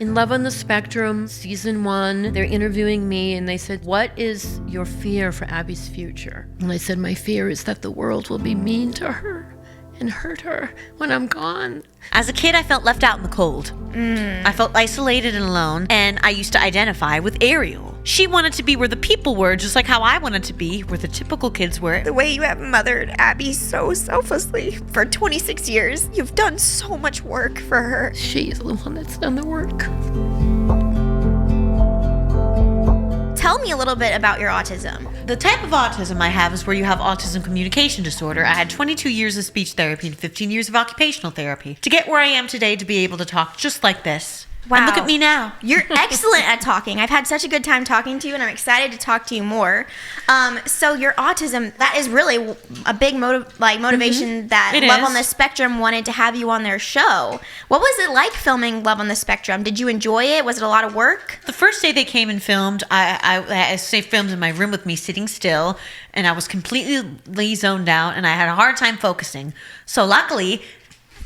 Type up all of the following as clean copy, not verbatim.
In Love on the Spectrum, season 1, they're interviewing me and they said, "What is your fear for Abby's future?" And I said, "My fear is that the world will be mean to her and hurt her when I'm gone." As a kid, I felt left out in the cold. I felt isolated and alone, and I used to identify with Ariel. She wanted to be where the people were, just like how I wanted to be where the typical kids were. The way you have mothered Abby so selflessly for 26 years, you've done so much work for her. She's the one that's done the work. Tell me a little bit about your autism. The type of autism I have is where you have autism communication disorder. I had 22 years of speech therapy and 15 years of occupational therapy to get where I am today to be able to talk just like this. Wow. And look at me now. You're excellent at talking. I've had such a good time talking to you, and I'm excited to talk to you more. So your autism, that is really a big motivation that It Love is. on the Spectrum wanted to have you on their show. What was it like filming Love on the Spectrum? Did you enjoy it? Was it a lot of work? The first day they came and filmed, I filmed in my room with me sitting still, and I was completely zoned out, and I had a hard time focusing. So luckily,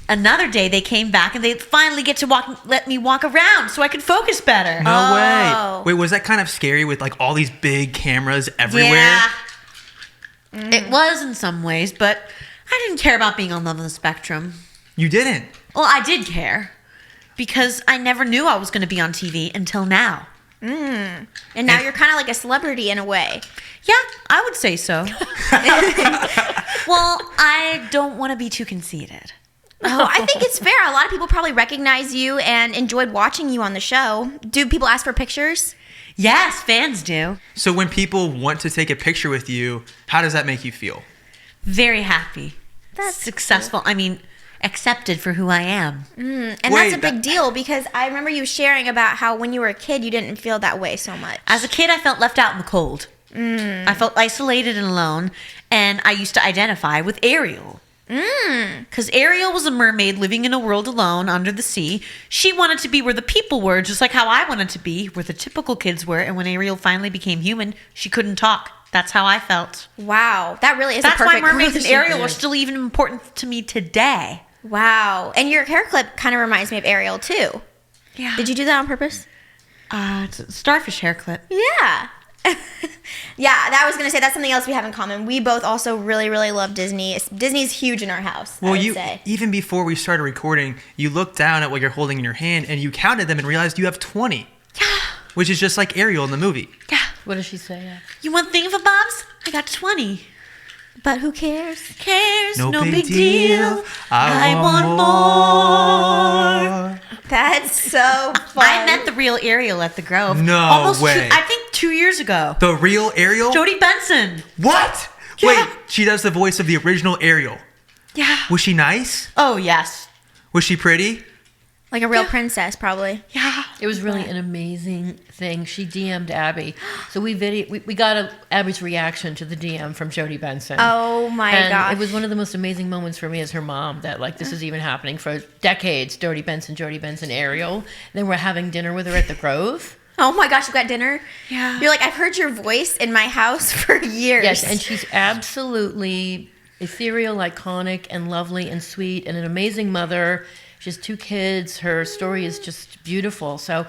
another day they came back, and they finally get to let me walk around so I could focus better. No way. Oh. Wait, was that kind of scary with like all these big cameras everywhere? Yeah. It was in some ways, but I didn't care about being on Love on the Spectrum. You didn't. Well, I did care because I never knew I was going to be on TV until now. And now you're kind of like a celebrity in a way. Yeah, I would say so. Well, I don't want to be too conceited. Oh, I think it's fair. A lot of people probably recognize you and enjoyed watching you on the show. Do people ask for pictures? Yes, fans do. So when people want to take a picture with you, how does that make you feel? Very happy. That's successful. I mean, accepted for who I am. And Wait, that's a big deal because I remember you sharing about how when you were a kid, you didn't feel that way so much. As a kid, I felt left out in the cold. I felt isolated and alone, and I used to identify with Ariel. Because Ariel was a mermaid living in a world alone under the sea. She wanted to be where the people were, just like how I wanted to be where the typical kids were. And when Ariel finally became human, she couldn't talk. That's how I felt. Wow, that really is That's a why perfect mermaids and Ariel Yeah. are still even important to me today. Wow, and your hair clip kind of reminds me of Ariel too. Yeah. Did you do that on purpose? It's a starfish hair clip. Yeah. Yeah, that was gonna say that's something else we have in common. We both also really, really love Disney. Disney's huge in our house. I Well, would say. even before we started recording, you looked down at what you're holding in your hand and you counted them and realized you have 20. Yeah. Which is just like Ariel in the movie. Yeah. What does she say? You want thingamabobs? I got 20. But who cares? Cares? No No, big big deal. deal. I want more. That's so fun. I met the real Ariel at the Grove. No Almost way. I think 2 years ago. The real Ariel? Jodie Benson. What? Yeah. Wait, she does the voice of the original Ariel. Yeah. Was she nice? Oh, yes. Was she pretty? Like a real princess, probably. Yeah. It was really an amazing thing. She DM'd Abby. So we got Abby's reaction to the DM from Jodie Benson. Oh my And gosh. it was one of the most amazing moments for me as her mom that like this is even happening for decades. Jodie Benson, Ariel. Then we're having dinner with her at the Grove. Oh my gosh, you got dinner? Yeah. You're like, I've heard your voice in my house for years. Yes, and she's absolutely ethereal, iconic, and lovely and sweet, and an amazing mother. She has 2 kids. Her story is just beautiful. So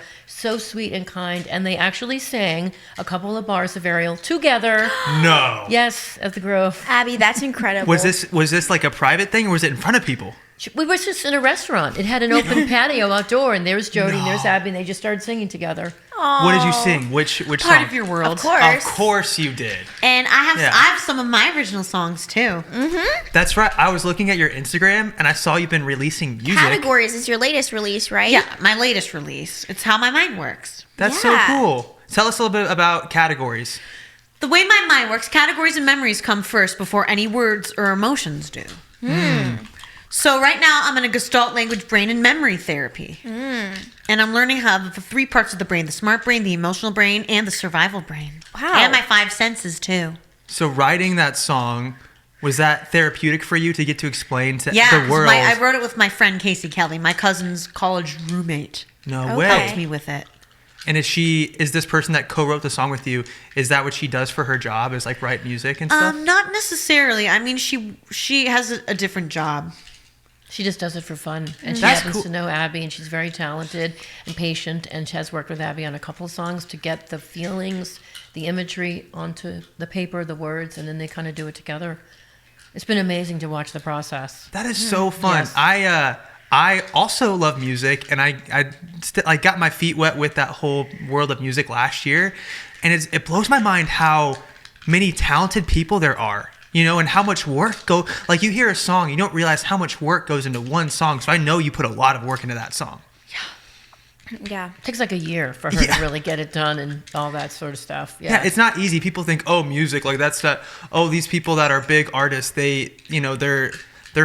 sweet and kind. And they actually sang a couple of bars of Ariel together. No. Yes, at the Grove. Abby, that's incredible. Was this like a private thing or was it in front of people? We were just in a restaurant. It had an open patio outdoor, and there's Jodie and there's Abby, and they just started singing together. What did you sing? Which Part song? of your world. Of course. Of course you did. And I Yeah. have some of my original songs, too. That's right. I was looking at your Instagram and I saw you've been releasing music. Categories is your latest release, right? Yeah, my latest release. It's how my mind works. That's so Yeah. cool. Tell us a little bit about categories. The way my mind works, categories and memories come first before any words or emotions do. So right now, I'm in a Gestalt language, brain, and memory therapy. And I'm learning how the 3 parts of the brain, the smart brain, the emotional brain, and the survival brain. Wow. And my 5 senses, too. So writing that song, was that therapeutic for you to get to explain to Yeah, the world? I wrote it with my friend Casey Kelly, my cousin's college roommate. No Okay. way. Helped me with it. And is this person that co-wrote the song with you, is that what she does for her job, is like write music and stuff? Not necessarily. I mean, she has a different job. She just does it for fun. And she That's happens cool. to know Abby, and she's very talented and patient, and she has worked with Abby on a couple of songs to get the feelings, the imagery onto the paper, the words, and then they kind of do it together. It's been amazing to watch the process. That is so fun. Yes. I also love music, and I got my feet wet with that whole world of music last year, and it blows my mind how many talented people there are. And how much work like you hear a song, you don't realize how much work goes into one song. So I know you put a lot of work into that song. Yeah. It takes like a year for her to really get it done and all that sort of stuff. Yeah, it's not easy. People think, oh, music, like that's that. Oh, these people that are big artists, they're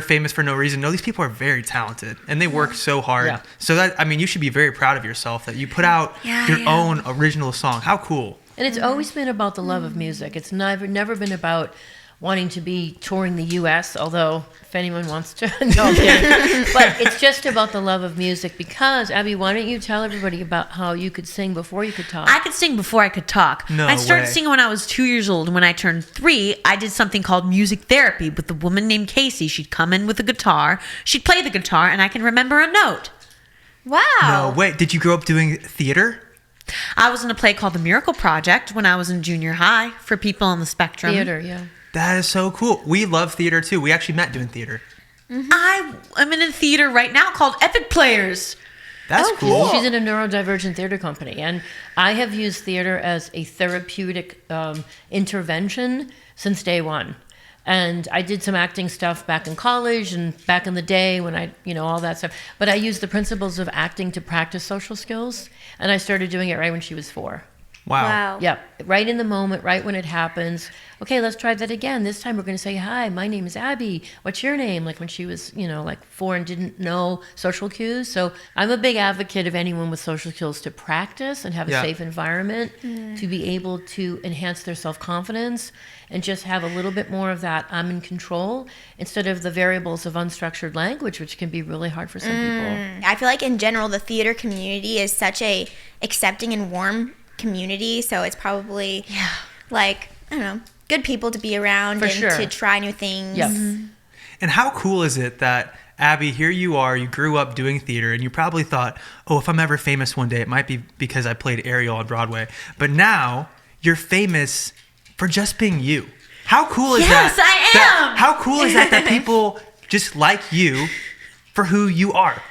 famous for no reason. No, these people are very talented and they work so hard. Yeah. So you should be very proud of yourself that you put out your own original song. How cool. And it's always been about the love of music. It's never been about wanting to be touring the U.S., although if anyone wants to, no, I'm kidding. But it's just about the love of music because, Abby, why don't you tell everybody about how you could sing before you could talk? I could sing before I could talk. No I started way. singing when I was 2 years old. And when I turned 3, I did something called music therapy with a woman named Casey. She'd come in with a guitar. She'd play the guitar, and I can remember a note. Wow. No, wait, did you grow up doing theater? I was in a play called The Miracle Project when I was in junior high for people on the spectrum. Theater, yeah. That is so cool. We love theater too. We actually met doing theater. I am in a theater right now called Epic Players. That's cool. She's in a neurodivergent theater company, and I have used theater as a therapeutic intervention since day one. And I did some acting stuff back in college and back in the day when all that stuff. But I used the principles of acting to practice social skills, and I started doing it right when she was 4. Wow. Yep, right in the moment, right when it happens. Okay, let's try that again. This time we're going to say, hi, my name is Abby. What's your name? Like when she was, like 4 and didn't know social cues. So I'm a big advocate of anyone with social skills to practice and have a safe environment to be able to enhance their self-confidence and just have a little bit more of that I'm in control instead of the variables of unstructured language, which can be really hard for some people. I feel like in general, the theater community is such a accepting and warm community. So it's probably like, I don't know, good people to be around and to try new things. Yep. And how cool is it that, Abby, here you are, you grew up doing theater, and you probably thought, oh, if I'm ever famous one day, it might be because I played Ariel on Broadway. But now you're famous for just being you. How cool is that? Yes, I am! How cool is that people just like you for who you are?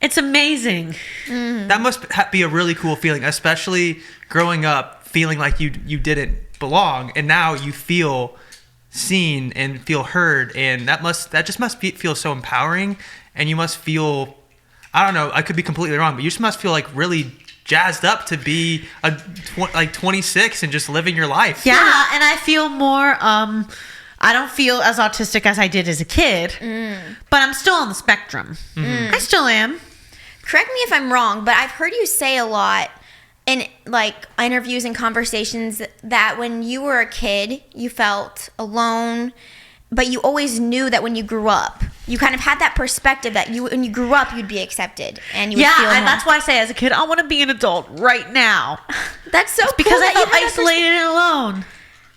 It's amazing. That must be a really cool feeling, especially growing up feeling like you didn't belong, and now you feel seen and feel heard, and that just must feel so empowering. And you must feel, I don't know, I could be completely wrong, but you just must feel like really jazzed up to be like 26 and just living your life. Yeah, and I feel more I don't feel as autistic as I did as a kid, but I'm still on the spectrum. I still am. Correct me if I'm wrong, but I've heard you say a lot in like interviews and conversations that when you were a kid, you felt alone, but you always knew that when you grew up, you kind of had that perspective that when you grew up, you'd be accepted and you would feel and that's why I say as a kid, I want to be an adult right now. That's so cool Because I that you felt had that isolated and alone.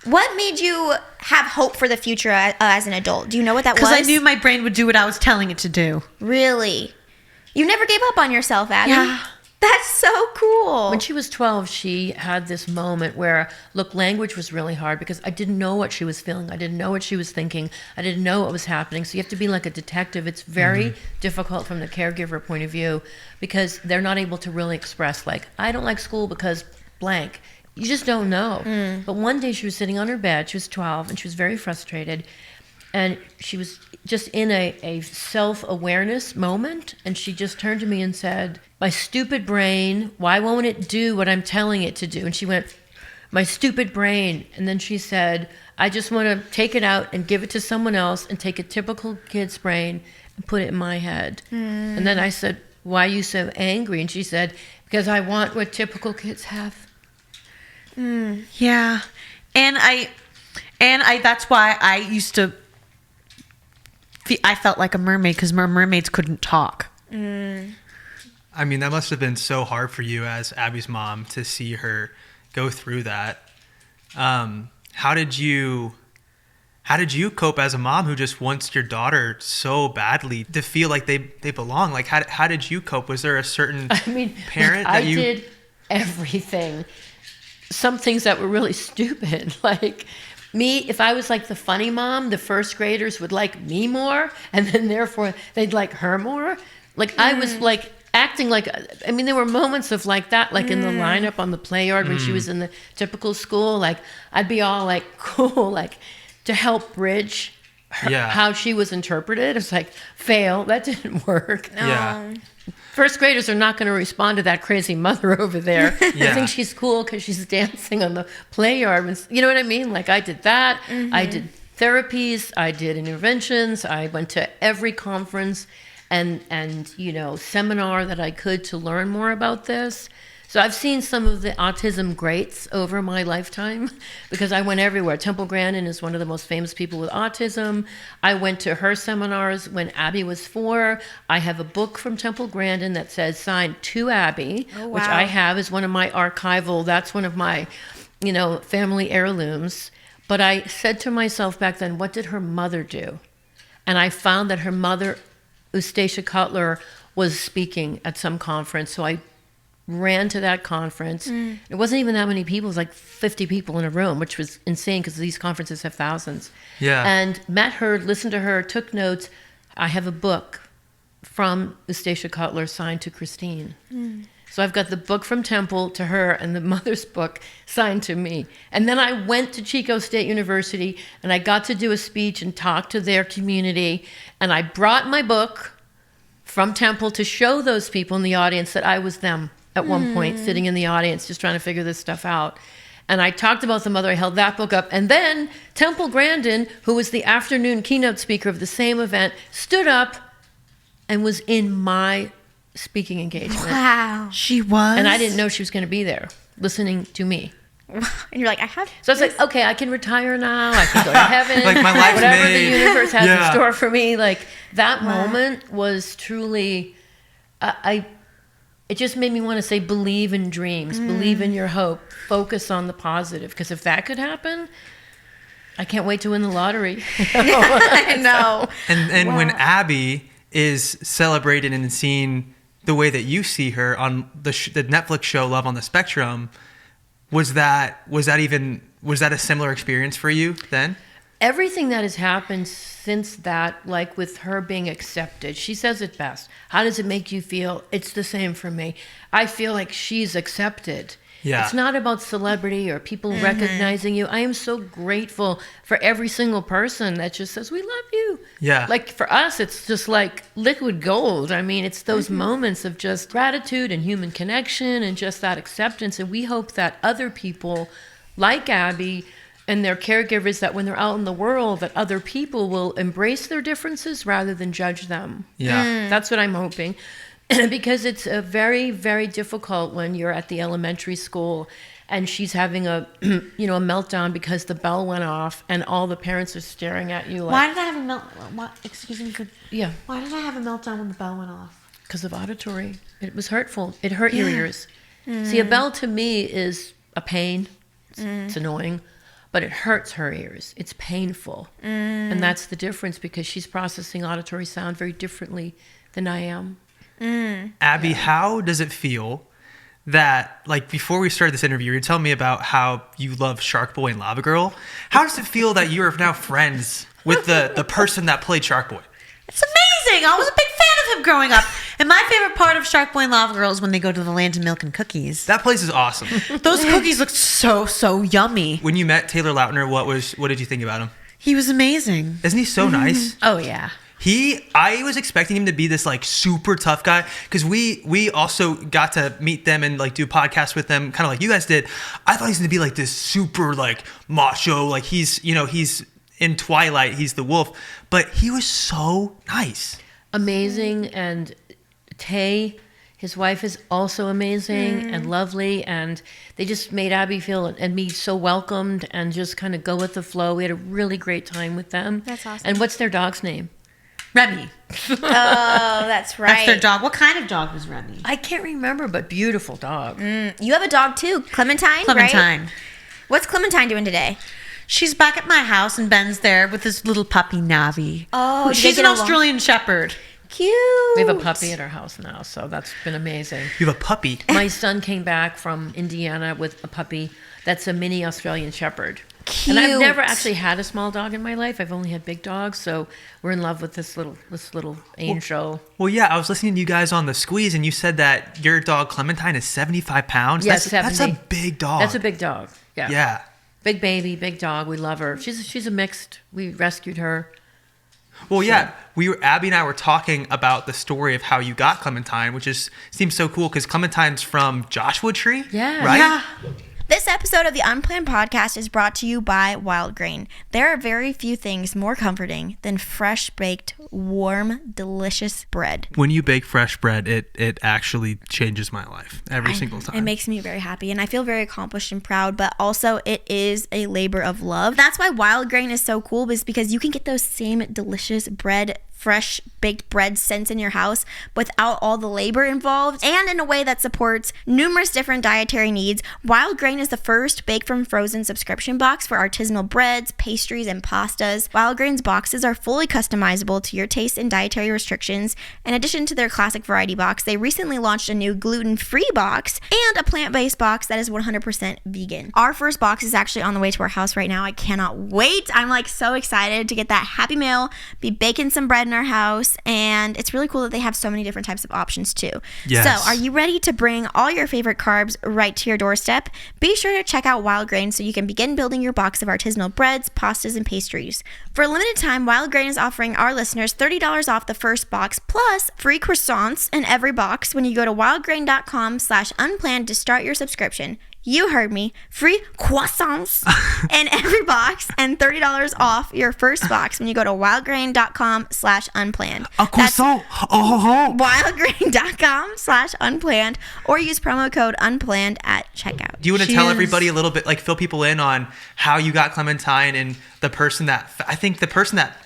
What made you have hope for the future as an adult? Do you know what that was? Because I knew my brain would do what I was telling it to do. Really? You never gave up on yourself, Abby. Yeah. That's so cool. When she was 12, she had this moment where, language was really hard because I didn't know what she was feeling. I didn't know what she was thinking. I didn't know what was happening. So you have to be like a detective. It's very difficult from the caregiver point of view because they're not able to really express, I don't like school because blank. You just don't know. But one day she was sitting on her bed. She was 12 and she was very frustrated. And she was just in a self-awareness moment. And she just turned to me and said, my stupid brain, why won't it do what I'm telling it to do? And she went, my stupid brain. And then she said, I just want to take it out and give it to someone else and take a typical kid's brain and put it in my head. And then I said, why are you so angry? And she said, because I want what typical kids have. Yeah. And I that's why I used to I felt like a mermaid because mermaids couldn't talk. I mean, that must have been so hard for you as Abby's mom to see her go through that. How did you How did you cope as a mom who just wants your daughter so badly to feel like they belong? Like, how did you cope? Was there a certain parent I that you... did everything. Some things that were really stupid. Like me, if I was like the funny mom, the first graders would like me more, and then therefore they'd like her more. Like I was like acting like, I mean, there were moments of like that, like in the lineup on the play yard when she was in the typical school, like I'd be all like cool, like to help bridge how she was interpreted. It's like, fail, that didn't work. No. Yeah. First graders are not going to respond to that crazy mother over there. Yeah. I think she's cool because she's dancing on the play yard. You know what I mean? Like I did that. I did therapies. I did interventions. I went to every conference and you know, seminar that I could to learn more about this. So I've seen some of the autism greats over my lifetime because I went everywhere. Temple Grandin is one of the most famous people with autism. I went to her seminars when Abbey was 4. I have a book from Temple Grandin that says signed to Abbey, which I have as one of my archival, that's one of my, you know, family heirlooms. But I said to myself back then, what did her mother do? And I found that her mother, Eustacia Cutler, was speaking at some conference. So I ran to that conference. It wasn't even that many people. It was like 50 people in a room, which was insane because these conferences have thousands. Yeah. And met her, listened to her, took notes. I have a book from Eustacia Cutler signed to Christine. So I've got the book from Temple to her and the mother's book signed to me. And then I went to Chico State University and I got to do a speech and talk to their community. And I brought my book from Temple to show those people in the audience that I was them at one point, sitting in the audience, just trying to figure this stuff out. And I talked about the mother, I held that book up. And then Temple Grandin, who was the afternoon keynote speaker of the same event, stood up and was in my speaking engagement. Wow. She was? And I didn't know she was going to be there, listening to me. And you're like, I have. So I was like, okay, I can retire now. I can go to heaven. Like, my life's whatever made. the universe has Yeah. in store for me. Like that moment was truly, it just made me want to say, believe in dreams, believe in your hope, focus on the positive. Because if that could happen, I can't wait to win the lottery. I know. And when Abby is celebrated and seen the way that you see her on the Netflix show Love on the Spectrum, was that a similar experience for you then? Everything that has happened since that, like with her being accepted, she says it best. How does it make you feel? It's the same for me. I feel like she's accepted. Yeah. It's not about celebrity or people recognizing you. I am so grateful for every single person that just says, we love you. Yeah. Like for us, it's just like liquid gold. I mean, it's those moments of just gratitude and human connection and just that acceptance. And we hope that other people like Abby and their caregivers, that when they're out in the world, that other people will embrace their differences rather than judge them. Yeah. That's what I'm hoping. Because it's a very, very difficult when you're at the elementary school and she's having a, you know, a meltdown because the bell went off and all the parents are staring at you like, Why did I have a meltdown? Excuse me. yeah, Why did I have a meltdown when the bell went off? because of auditory. It was hurtful. It hurt your ears. See, a bell to me is a pain. It's annoying. But it hurts her ears. It's painful. And that's the difference because she's processing auditory sound very differently than I am. Abby, how does it feel that, like, before we started this interview, you were telling me about how you love Shark Boy and Lava Girl. How does it feel that you are now friends with the person that played Shark Boy? It's amazing. I was a big fan of him growing up. And my favorite part of Shark Boy and Lava Girl is when they go to the Land of Milk and Cookies. That place is awesome. Those cookies look so yummy. When you met Taylor Lautner, what did you think about him? He was amazing. Isn't he so nice? Oh, yeah. I was expecting him to be this like super tough guy because we also got to meet them and like do podcasts with them, kind of like you guys did. I thought he was gonna be like this super like macho, like he's in Twilight, he's the wolf, but he was so nice, amazing. And Tay, his wife, is also amazing and lovely, and they just made Abby feel and me so welcomed and just kind of go with the flow. We had a really great time with them. That's awesome. And what's their dog's name? Remy. Oh, that's right. That's their dog. What kind of dog was Remy? I can't remember, but beautiful dog. You have a dog too, Clementine. Clementine. Right? What's Clementine doing today? She's back at my house, and Ben's there with his little puppy, Navi. Oh, do they she's get an along? Australian Shepherd. Cute. We have a puppy at our house now, so that's been amazing. You have a puppy. My son came back from Indiana with a puppy that's a mini Australian Shepherd. Cute. And I've never actually had a small dog in my life. I've only had big dogs, so we're in love with this little angel. Well, yeah, I was listening to you guys on the Squeeze, and you said that your dog Clementine is 75 pounds. Yes, That's 70. a big dog. That's a big dog. Yeah. Yeah. Big baby, big dog. We love her. She's a mixed. We rescued her. Well, yeah, Abby and I were talking about the story of how you got Clementine, which seems so cool because Clementine's from Joshua Tree. Yeah. Right? Yeah. This episode of the Unplanned podcast is brought to you by Wild Grain. There are very few things more comforting than fresh baked, warm, delicious bread. When you bake fresh bread, it actually changes my life every single time. It makes me very happy, and I feel very accomplished and proud, but also it is a labor of love. That's why Wild Grain is so cool, is because you can get those same delicious bread, fresh baked bread scents in your house without all the labor involved, and in a way that supports numerous different dietary needs. Wild Grain is the first baked from frozen subscription box for artisanal breads, pastries, and pastas. Wild Grain's boxes are fully customizable to your taste and dietary restrictions. In addition to their classic variety box, they recently launched a new gluten-free box and a plant-based box that is 100% vegan. Our first box is actually on the way to our house right now. I cannot wait. I'm like so excited to get that Happy Meal, be baking some bread in our house, and it's really cool that they have so many different types of options too. Yes. So, are you ready to bring all your favorite carbs right to your doorstep? Be sure to check out Wild Grain so you can begin building your box of artisanal breads, pastas, and pastries. For a limited time, Wild Grain is offering our listeners $30 off the first box plus free croissants in every box when you go to wildgrain.com/unplanned to start your subscription. You heard me. Free croissants in every box and $30 off your first box when you go to wildgrain.com/unplanned. A croissant. Wildgrain.com/unplanned or use promo code unplanned at checkout. Do you want to tell everybody a little bit, like fill people in on how you got Clementine and the person that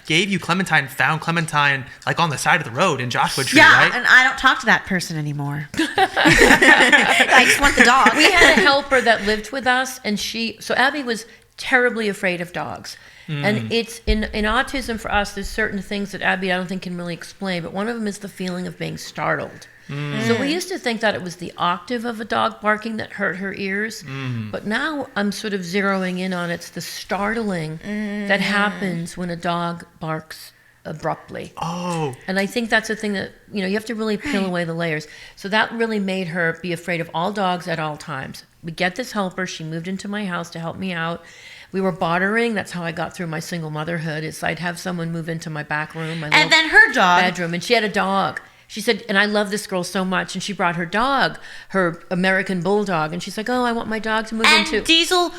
gave you Clementine found Clementine like on the side of the road in Joshua Tree, Yeah, right? and I don't talk to that person anymore. I just want the dog. We had a helper that lived with us, and so Abby was terribly afraid of dogs. And it's in autism for us, there's certain things that Abby I don't think can really explain, but one of them is the feeling of being startled. So we used to think that it was the octave of a dog barking that hurt her ears, but now I'm sort of zeroing in on it's the startling that happens when a dog barks abruptly. Oh. And I think that's a thing that, you have to really peel away the layers. So that really made her be afraid of all dogs at all times. We get this helper. She moved into my house to help me out. We were bartering. That's how I got through my single motherhood, is I'd have someone move into my back room, my And little then her dog. bedroom, and she had a dog. She said, and I love this girl so much, and she brought her dog, her American bulldog, and she's like, oh, I want my dog to move into. And Diesel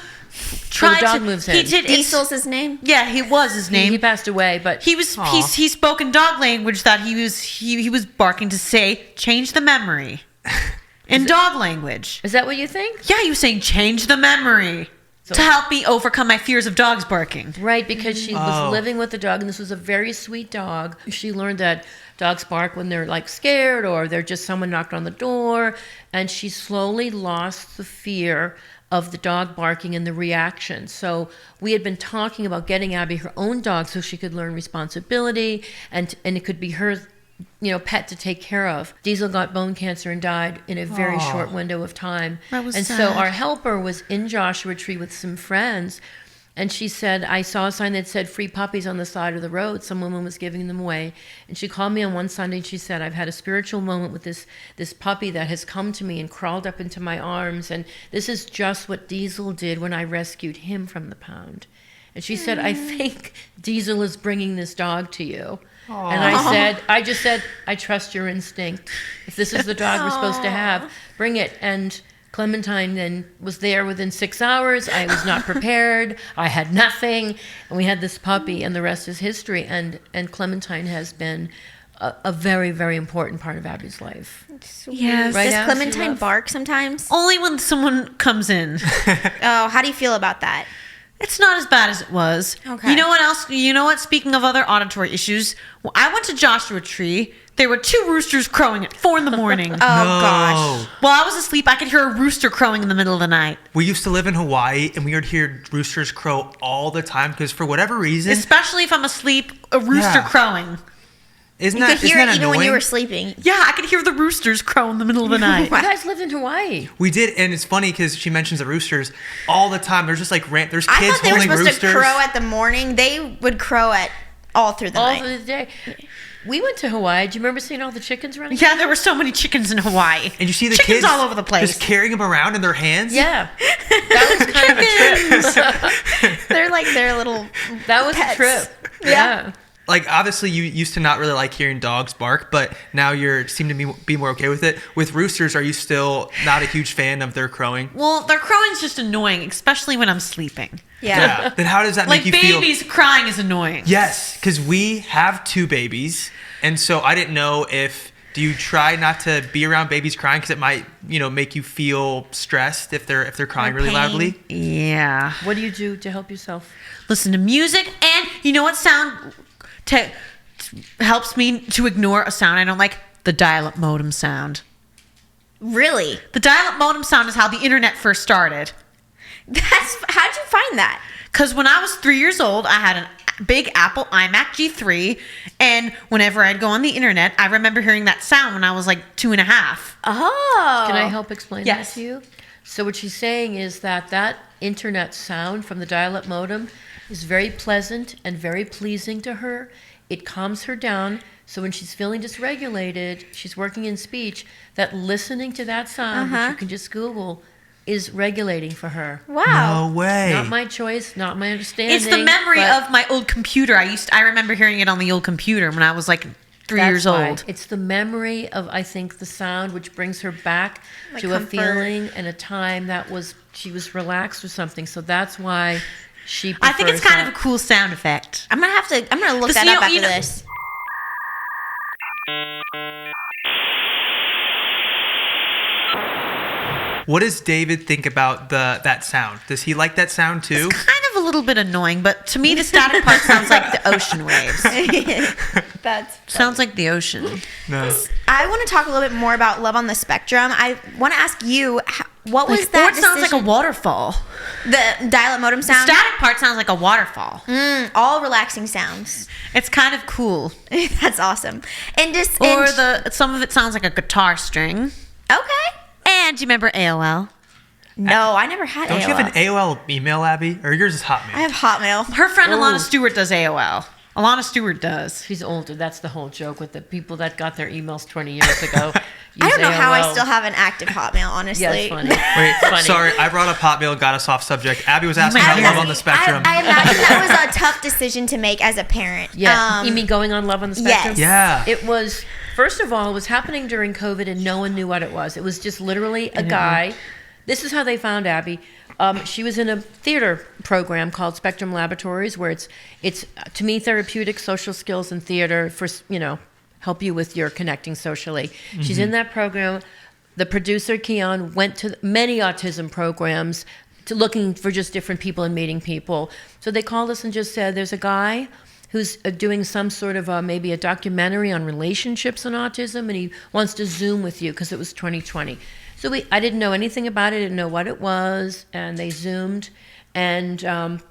tried dog to. moves He in. did. Diesel's his name? Yeah, he was his name. He passed away, but He was he spoke in dog language that he was barking to say change the memory in dog language. is that what you think? Yeah, he was saying change the memory to help me overcome my fears of dogs barking. Right, because she was living with the dog, and this was a very sweet dog. She learned that dogs bark when they're like scared or they're just someone knocked on the door, and she slowly lost the fear of the dog barking and the reaction. So we had been talking about getting Abby her own dog so she could learn responsibility, and it could be her pet to take care of. Diesel got bone cancer and died in a very short window of time. That was and sad. so our helper was in Joshua Tree with some friends, and she said, I saw a sign that said free puppies on the side of the road. Some woman was giving them away. And she called me on one Sunday and she said, I've had a spiritual moment with this puppy that has come to me and crawled up into my arms. And this is just what Diesel did when I rescued him from the pound. And she said, I think Diesel is bringing this dog to you. Aww. And I just said, I trust your instinct. If this is the dog we're supposed to have, bring it. And Clementine then was there within 6 hours. I was not prepared. I had nothing. And we had this puppy, and the rest is history. And Clementine has been a very, very important part of Abby's life. Yes. Right Does now, Clementine bark sometimes? Only when someone comes in. Oh, how do you feel about that? It's not as bad as it was. Okay. You know what else? You know what? Speaking of other auditory issues, I went to Joshua Tree There were 2 roosters crowing at 4 a.m. Oh gosh. While I was asleep, I could hear a rooster crowing in the middle of the night. We used to live in Hawaii, and we would hear roosters crow all the time because for whatever reason, Especially if I'm asleep, a rooster Yeah. crowing. isn't You that could hear isn't it that even when you annoying? were sleeping. Yeah, I could hear the roosters crow in the middle of the night. You guys lived in Hawaii. We did, and it's funny because she mentions the roosters all the time. There's just like there's I kids thought they were holding supposed roosters. to crow at the morning. They would crow at all through the All night. through the day. We went to Hawaii. Do you remember seeing all the chickens running? Yeah, there were so many chickens in Hawaii. and you see the chickens kids all over the place. just carrying them around in their hands. Yeah. That was kind of a trip. They're like their little. That was Pets. a trip. Yeah. Like obviously you used to not really like hearing dogs bark, but now you seem to be more okay with it. With roosters, are you still not a huge fan of their crowing? Well, their crowing's just annoying, especially when I'm sleeping. Yeah. Then how does that Like make you feel? babies crying is annoying. Yes, because we have 2 babies, and so I didn't know if do you try not to be around babies crying because it might make you feel stressed if they're crying really pain. loudly. Yeah. What do you do to help yourself? Listen to music, and you know what helps me to ignore a sound I don't like? The dial-up modem sound. Really? The dial-up modem sound is how the internet first started. How'd you find that? Because when I was 3 years old, I had a big Apple iMac G3, and whenever I'd go on the internet, I remember hearing that sound when I was like 2.5. Oh. Can I help explain Yes. that to you? So what she's saying is that internet sound from the dial-up modem is very pleasant and very pleasing to her. It calms her down. So when she's feeling dysregulated, she's working in speech, that listening to that sound, which you can just Google, is regulating for her. Wow. No way. Not my choice, not my understanding. It's the memory but of my old computer. I remember hearing it on the old computer when I was like 3 that's years why. old. It's the memory of, I think, the sound which brings her back Like to comfort. a feeling and a time she was relaxed or something. So that's why she prefers I think it's kind that. of a cool sound effect. I'm gonna look Listen, that up you after know- this. What does David think about that sound? Does he like that sound too? It's kind of a little bit annoying, but to me, the static part sounds like the ocean waves. That's. Sounds like the ocean. No. I want to talk a little bit more about Love on the Spectrum. I want to ask you, what was Like, that? or it sounds like a decision- waterfall. the dial-up modem The sound. static part sounds like a waterfall. All relaxing sounds. It's kind of cool. That's awesome. And just Or and some of it sounds like a guitar string. okay. And do you remember AOL? No, I never had Don't AOL. you have an AOL email, Abby? Or yours is I Hotmail? have Hotmail. Her friend Oh. Alana Stewart does AOL. Alana Stewart does. She's older. That's the whole joke with the people that got their emails 20 years ago. I don't know how I AOL. still have an active Hotmail, honestly. Yeah, it's funny. Wait, Funny. sorry, I brought up Hotmail and got us off subject. Abby was asking might about do Love that. on the Spectrum. I imagine that was a tough decision to make as a parent. Yeah. You mean going on Love on the Spectrum? yes. Yeah. It was, first of all, it was happening during COVID and no one knew what it was. It was just literally a guy. This is how they found Abby. She was in a theater program called Spectrum Laboratories, where it's to me therapeutic social skills in theater for help you with your connecting socially. She's in that program. The producer Keon went to many autism programs to looking for just different people and meeting people. So they called us and just said, "There's a guy who's doing some sort of maybe a documentary on relationships and autism, and he wants to Zoom with you because it was 2020." So I didn't know anything about it, didn't know what it was, and they Zoomed, and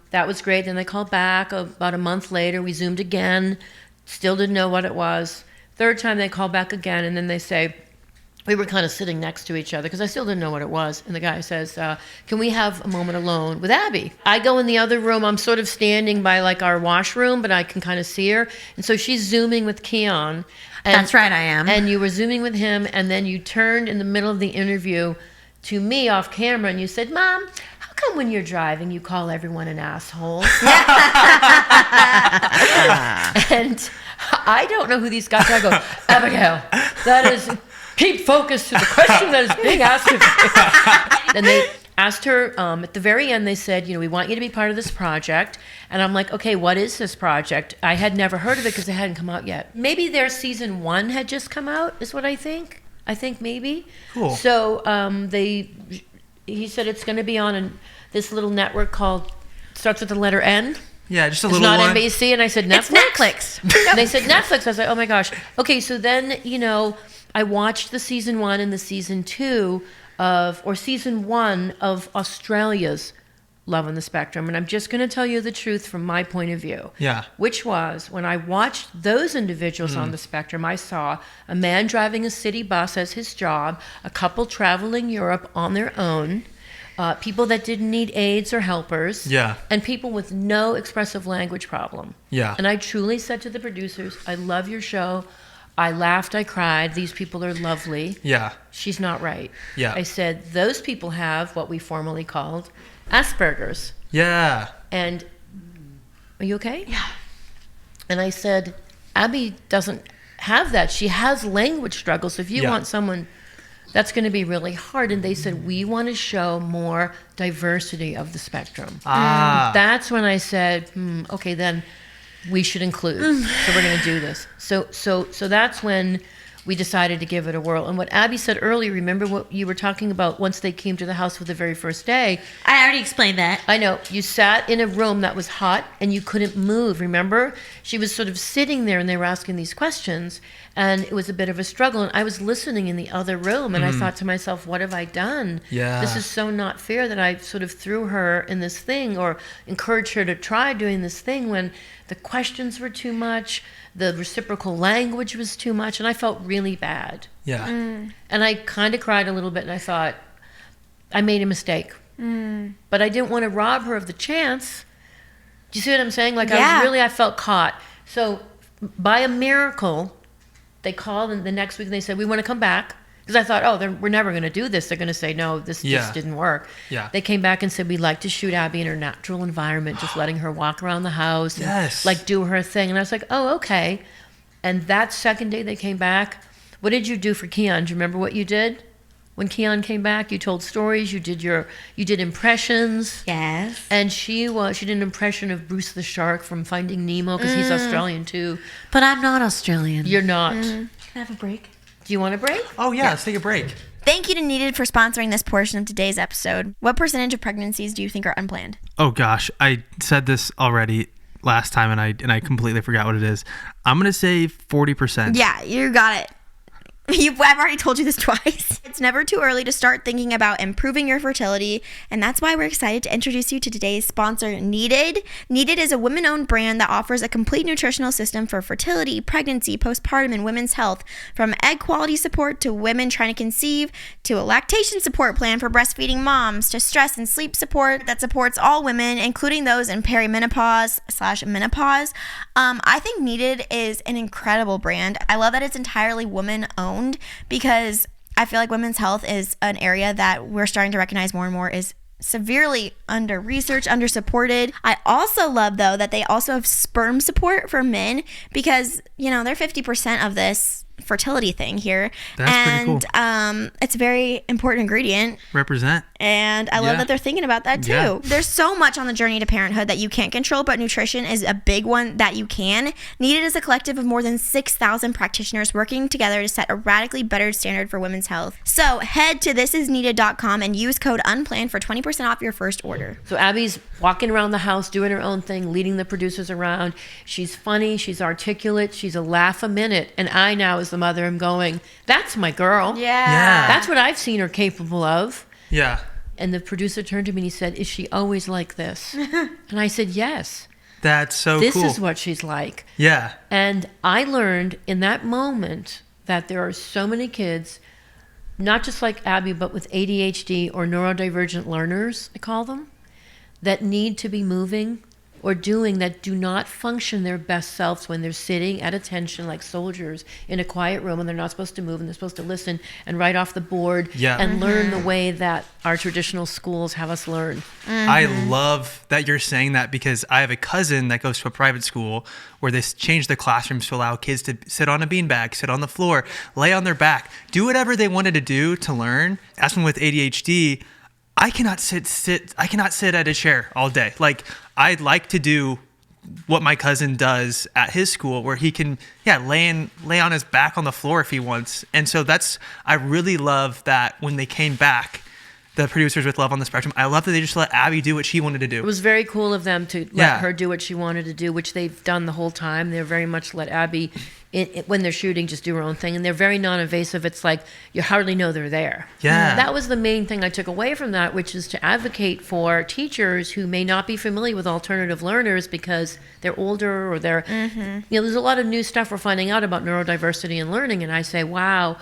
that was great. Then they called back about a month later. We Zoomed again, still didn't know what it was. Third time they called back again, and then they say, we were kind of sitting next to each other because I still didn't know what it was. And the guy says, can we have a moment alone with Abby? I go in the other room. I'm sort of standing by like our washroom, but I can kind of see her. And so she's Zooming with Keon. And, That's right, I am. And you were Zooming with him, and then you turned in the middle of the interview to me off camera, and you said, "Mom, how come when you're driving you call everyone an asshole?" And I don't know who these guys are. I go, "Abigail, that is, keep focused to the question that is being asked of you." And they asked her, at the very end, they said, we want you to be part of this project. And I'm like, okay, what is this project? I had never heard of it because it hadn't come out yet. Maybe their season 1 had just come out, is what I think. I think maybe. Cool. So he said it's going to be on this little network called, starts with the letter N. Yeah, just a It's little not one. NBC. And I said, It's Netflix. Netflix. And they said, Netflix. I was like, oh my gosh. Okay, so then, I watched the season 1 and the season 2 season 1 of Australia's Love on the Spectrum. And I'm just going to tell you the truth from my point of view. Yeah. Which was, when I watched those individuals on the spectrum, I saw a man driving a city bus as his job, a couple traveling Europe on their own, people that didn't need aides or helpers, Yeah. and people with no expressive language problem. Yeah. And I truly said to the producers, I love your show. I laughed, I cried. These people are lovely. Yeah. She's not right. Yeah. I said, those people have what we formerly called Asperger's. Yeah. And are you okay? Yeah. And I said, Abby doesn't have that. She has language struggles. So if you Yeah. want someone, that's going to be really hard. And they said, we want to show more diversity of the spectrum. Ah. That's when I said, okay, then we should include. So we're going to do this. So that's when we decided to give it a whirl. And what Abby said earlier, remember what you were talking about once they came to the house for the very first day? I already explained that. I know. You sat in a room that was hot and you couldn't move, remember? She was sort of sitting there and they were asking these questions and it was a bit of a struggle. And I was listening in the other room and I thought to myself, what have I done? Yeah. This is so not fair that I sort of threw her in this thing or encouraged her to try doing this thing when the questions were too much, the reciprocal language was too much, and I felt really bad. Yeah. And I kind of cried a little bit and I thought, I made a mistake. But I didn't want to rob her of the chance. Do you see what I'm saying? Like I felt caught. So by a miracle, they called and the next week and they said, we want to come back. Because I thought, we're never going to do this. They're going to say, no, this just didn't work. Yeah. They came back and said, we'd like to shoot Abby in her natural environment, just letting her walk around the house and like do her thing. And I was like, oh, okay. And that second day they came back, what did you do for Keon? Do you remember what you did? When Keon came back, you told stories, you did impressions. Yes. And she did an impression of Bruce the Shark from Finding Nemo, because he's Australian too. But I'm not Australian. You're not. Can I have a break? Do you want a break? Oh, yeah. Let's take a break. Thank you to Needed for sponsoring this portion of today's episode. What percentage of pregnancies do you think are unplanned? Oh, gosh. I said this already last time, and I completely forgot what it is. I'm going to say 40%. Yeah, you got it. I've already told you this twice. It's never too early to start thinking about improving your fertility, and that's why we're excited to introduce you to today's sponsor, Needed. Needed is a women-owned brand that offers a complete nutritional system for fertility, pregnancy, postpartum, and women's health. From egg quality support to women trying to conceive, to a lactation support plan for breastfeeding moms, to stress and sleep support that supports all women, including those in perimenopause/menopause. I think Needed is an incredible brand. I love that it's entirely woman-owned, because I feel like women's health is an area that we're starting to recognize more and more is severely under-researched, under-supported. I also love, though, that they also have sperm support for men, because, they're 50% of this fertility thing here. That's pretty cool. It's a very important ingredient. Represent. And I love that they're thinking about that too. Yeah. There's so much on the journey to parenthood that you can't control, but nutrition is a big one that you can. Needed is a collective of more than 6,000 practitioners working together to set a radically better standard for women's health. So head to thisisneeded.com and use code UNPLANNED for 20% off your first order. So Abby's walking around the house, doing her own thing, leading the producers around. She's funny, she's articulate, she's a laugh a minute. And I now, as the mother, am going, that's my girl. Yeah. That's what I've seen her capable of. Yeah. And the producer turned to me and he said, is she always like this? And I said, yes. That's so This cool. is what she's like. Yeah. And I learned in that moment that there are so many kids, not just like Abby, but with ADHD or neurodivergent learners, I call them, that need to be moving or doing, that do not function their best selves when they're sitting at attention like soldiers in a quiet room and they're not supposed to move and they're supposed to listen and write off the board and learn the way that our traditional schools have us learn. I love that you're saying that, because I have a cousin that goes to a private school where they changed the classrooms to allow kids to sit on a beanbag, sit on the floor, lay on their back, do whatever they wanted to do to learn. As someone with ADHD, I cannot sit at a chair all day. Like, I'd like to do what my cousin does at his school, where he can, lay on his back on the floor if he wants. And so I really love that when they came back, the producers with Love on the Spectrum, I love that they just let Abby do what she wanted to do. It was very cool of them to let Yeah. her do what she wanted to do, which they've done the whole time. They're very much let Abby, when they're shooting, just do her own thing. And they're very non-invasive. It's like you hardly know they're there. Yeah. That was the main thing I took away from that, which is to advocate for teachers who may not be familiar with alternative learners because they're older or they're, there's a lot of new stuff we're finding out about neurodiversity and learning. And I say, wow,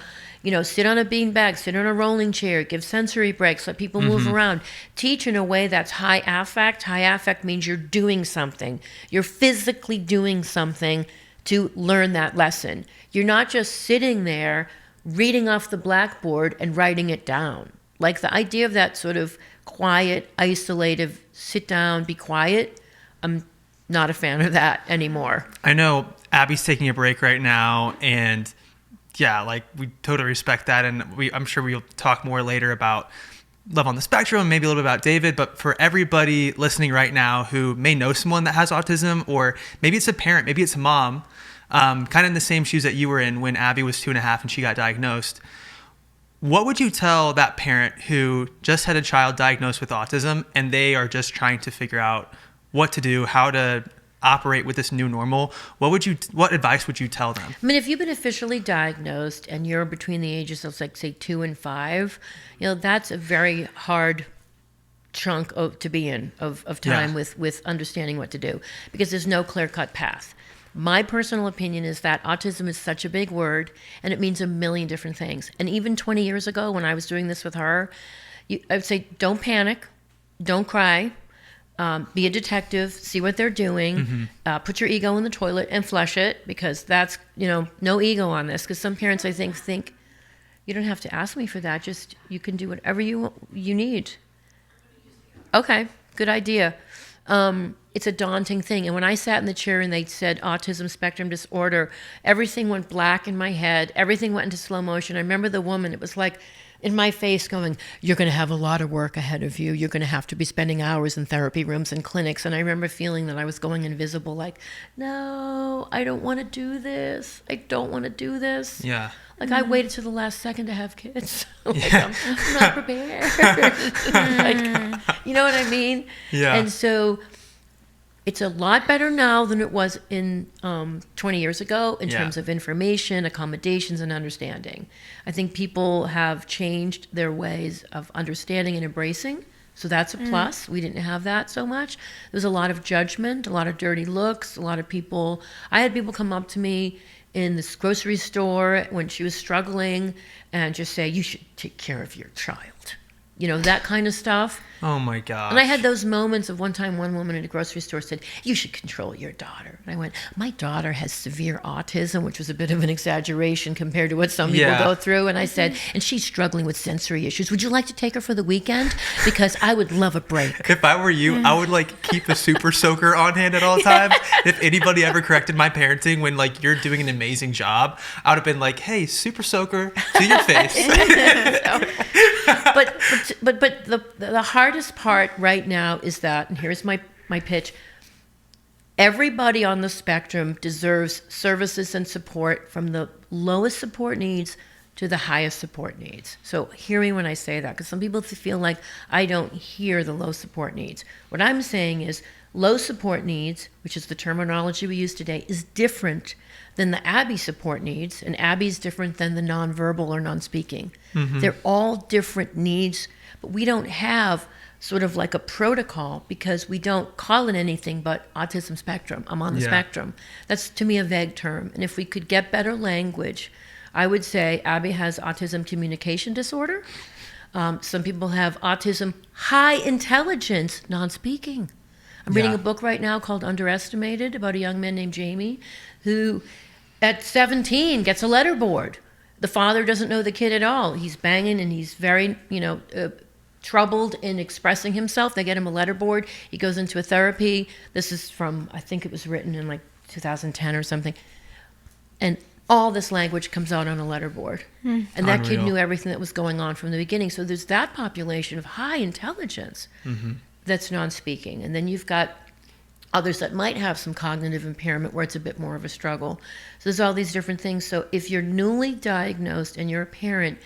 sit on a beanbag, sit on a rolling chair, give sensory breaks, let people move around. Teach in a way that's high affect. High affect means you're doing something. You're physically doing something to learn that lesson. You're not just sitting there reading off the blackboard and writing it down. Like the idea of that sort of quiet, isolative, sit down, be quiet, I'm not a fan of that anymore. I know Abby's taking a break right now, and yeah, like we totally respect that, and I'm sure we'll talk more later about Love on the Spectrum, maybe a little bit about David. But for everybody listening right now who may know someone that has autism, or maybe it's a parent, maybe it's a mom, kind of in the same shoes that you were in when Abby was 2.5 and she got diagnosed, what would you tell that parent who just had a child diagnosed with autism and they are just trying to figure out what to do, how to operate with this new normal? What advice would you tell them? I mean, if you've been officially diagnosed and you're between the ages of, like, say, 2 and 5, that's a very hard chunk to be in of time with understanding what to do, because there's no clear-cut path. My personal opinion is that autism is such a big word, and it means a million different things. And even 20 years ago, when I was doing this with her, I would say, don't panic, don't cry, be a detective, see what they're doing, put your ego in the toilet and flush it, because that's, no ego on this. Because some parents, I think you don't have to ask me for that. Just, you can do whatever you need. Okay, good idea. It's a daunting thing. And when I sat in the chair and they said autism spectrum disorder, everything went black in my head. Everything went into slow motion. I remember the woman, it was like in my face going, you're going to have a lot of work ahead of you. You're going to have to be spending hours in therapy rooms and clinics. And I remember feeling that I was going invisible, like, no, I don't want to do this. I don't want to do this. Yeah. Like, I waited to the last second to have kids. Like, I'm not prepared. Like, you know what I mean? Yeah. And so it's a lot better now than it was in 20 years ago in terms of information, accommodations, and understanding. I think people have changed their ways of understanding and embracing. So that's a plus. We didn't have that so much. There was a lot of judgment, a lot of dirty looks, a lot of people. I had people come up to me in this grocery store when she was struggling and just say, you should take care of your child. That kind of stuff. Oh my God. And I had those moments of one time, one woman at a grocery store said, you should control your daughter. And I went, my daughter has severe autism, which was a bit of an exaggeration compared to what some people go through. And I said, and she's struggling with sensory issues. Would you like to take her for the weekend? Because I would love a break. If I were you, I would keep a super soaker on hand at all times. If anybody ever corrected my parenting when you're doing an amazing job, I would have been like, hey, super soaker to your face. But the hardest part right now is that, and here's my pitch, everybody on the spectrum deserves services and support from the lowest support needs to the highest support needs. So hear me when I say that, because some people feel like I don't hear the low support needs. What I'm saying is low support needs, which is the terminology we use today, is different than the Abbey support needs, and Abbey's different than the nonverbal or non-speaking. They're all different needs, but we don't have sort of like a protocol because we don't call it anything but autism spectrum. I'm on the spectrum. That's, to me, a vague term. And if we could get better language, I would say Abbey has autism communication disorder. Some people have autism high intelligence non-speaking. I'm reading a book right now called Underestimated about a young man named Jamie who at 17 gets a letterboard. The father doesn't know the kid at all. He's banging and he's very, troubled in expressing himself. They get him a letterboard. He goes into a therapy. This is from, I think it was written in 2010 or something. And all this language comes out on a letterboard. And that kid knew everything that was going on from the beginning. So there's that population of high intelligence that's non-speaking. And then you've got others that might have some cognitive impairment where it's a bit more of a struggle. So there's all these different things. So if you're newly diagnosed and you're a parent,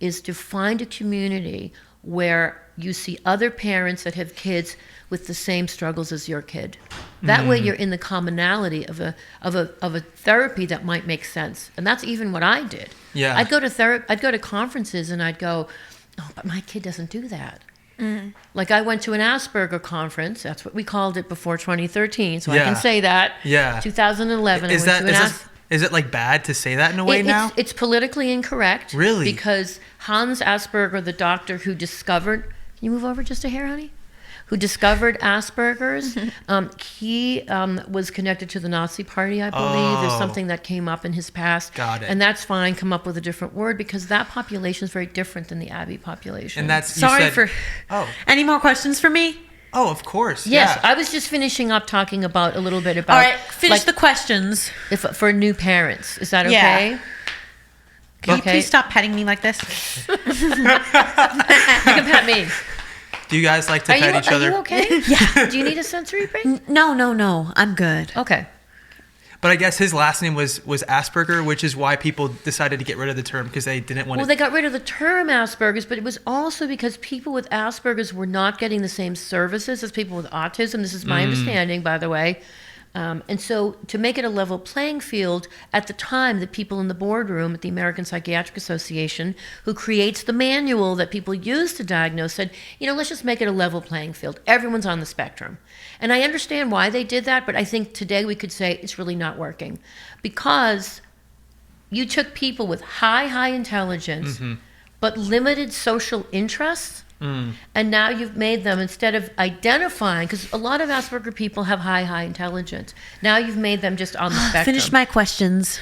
is to find a community where you see other parents that have kids with the same struggles as your kid. That way you're in the commonality of a therapy that might make sense. And that's even what I did. Yeah. I'd go to conferences and I'd go, "Oh, but my kid doesn't do that." Like I went to an Asperger conference. That's what we called it before 2013, so I can say that. Yeah. 2011. Is it like bad to say that in a way now? It's politically incorrect. Really? Because Hans Asperger, the doctor who discovered, can you move over just a hair, honey? Who discovered Asperger's, he was connected to the Nazi Party, I believe. There's something that came up in his past. Got it. And that's fine, come up with a different word, because that population is very different than the Abbey population. And that's Any more questions for me? Oh, of course. Yes, Yeah. I was just finishing up talking about a little bit about. All right, finish the questions. for new parents. Is that Yeah. okay? Can you please stop petting me like this? You can pet me. Do you guys like to pet each other? Are you okay? Yeah. Do you need a sensory break? No. I'm good. Okay. But I guess his last name was Asperger, which is why people decided to get rid of the term, because they didn't want Well, they got rid of the term Asperger's, but it was also because people with Asperger's were not getting the same services as people with autism. This is my understanding, by the way. And so to make it a level playing field, at the time, the people in the boardroom at the American Psychiatric Association, who creates the manual that people use to diagnose, said, let's just make it a level playing field. Everyone's on the spectrum. And I understand why they did that, but I think today we could say it's really not working. Because you took people with high intelligence, but limited social interests, and now you've made them, instead of identifying, because a lot of Asperger people have high intelligence. Now you've made them just on the spectrum. Finish my questions.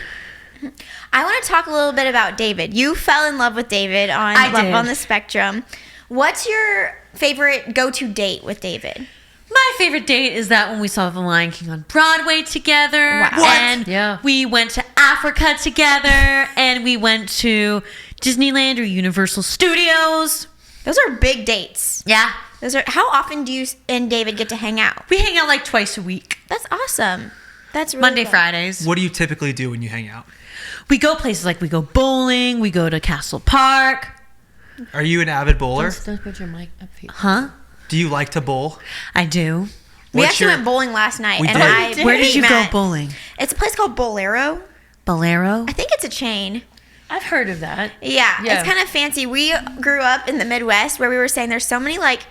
I want to talk a little bit about David. You fell in love with David on Love did. on the Spectrum. What's your favorite go-to date with David? My favorite date is that when we saw The Lion King on Broadway together. Wow. What? And Yeah. we went to Africa together. And we went to Disneyland or Universal Studios. Those are big dates. Yeah. How often do you and David get to hang out? We hang out like twice a week. That's awesome. That's really Monday, fun. Fridays. What do you typically do when you hang out? We go places like we go bowling. We go to Castle Park. Are you an avid bowler? Don't put your mic up here. Huh? Do you like to bowl? I do. We What's actually your- went bowling last night. We and did. I Where did beat you go Matt. bowling? It's a place called Bolero. Bolero? I think it's a chain. I've heard of that. Yeah, Yeah. it's kind of fancy. We grew up in the Midwest where we were saying there's so many like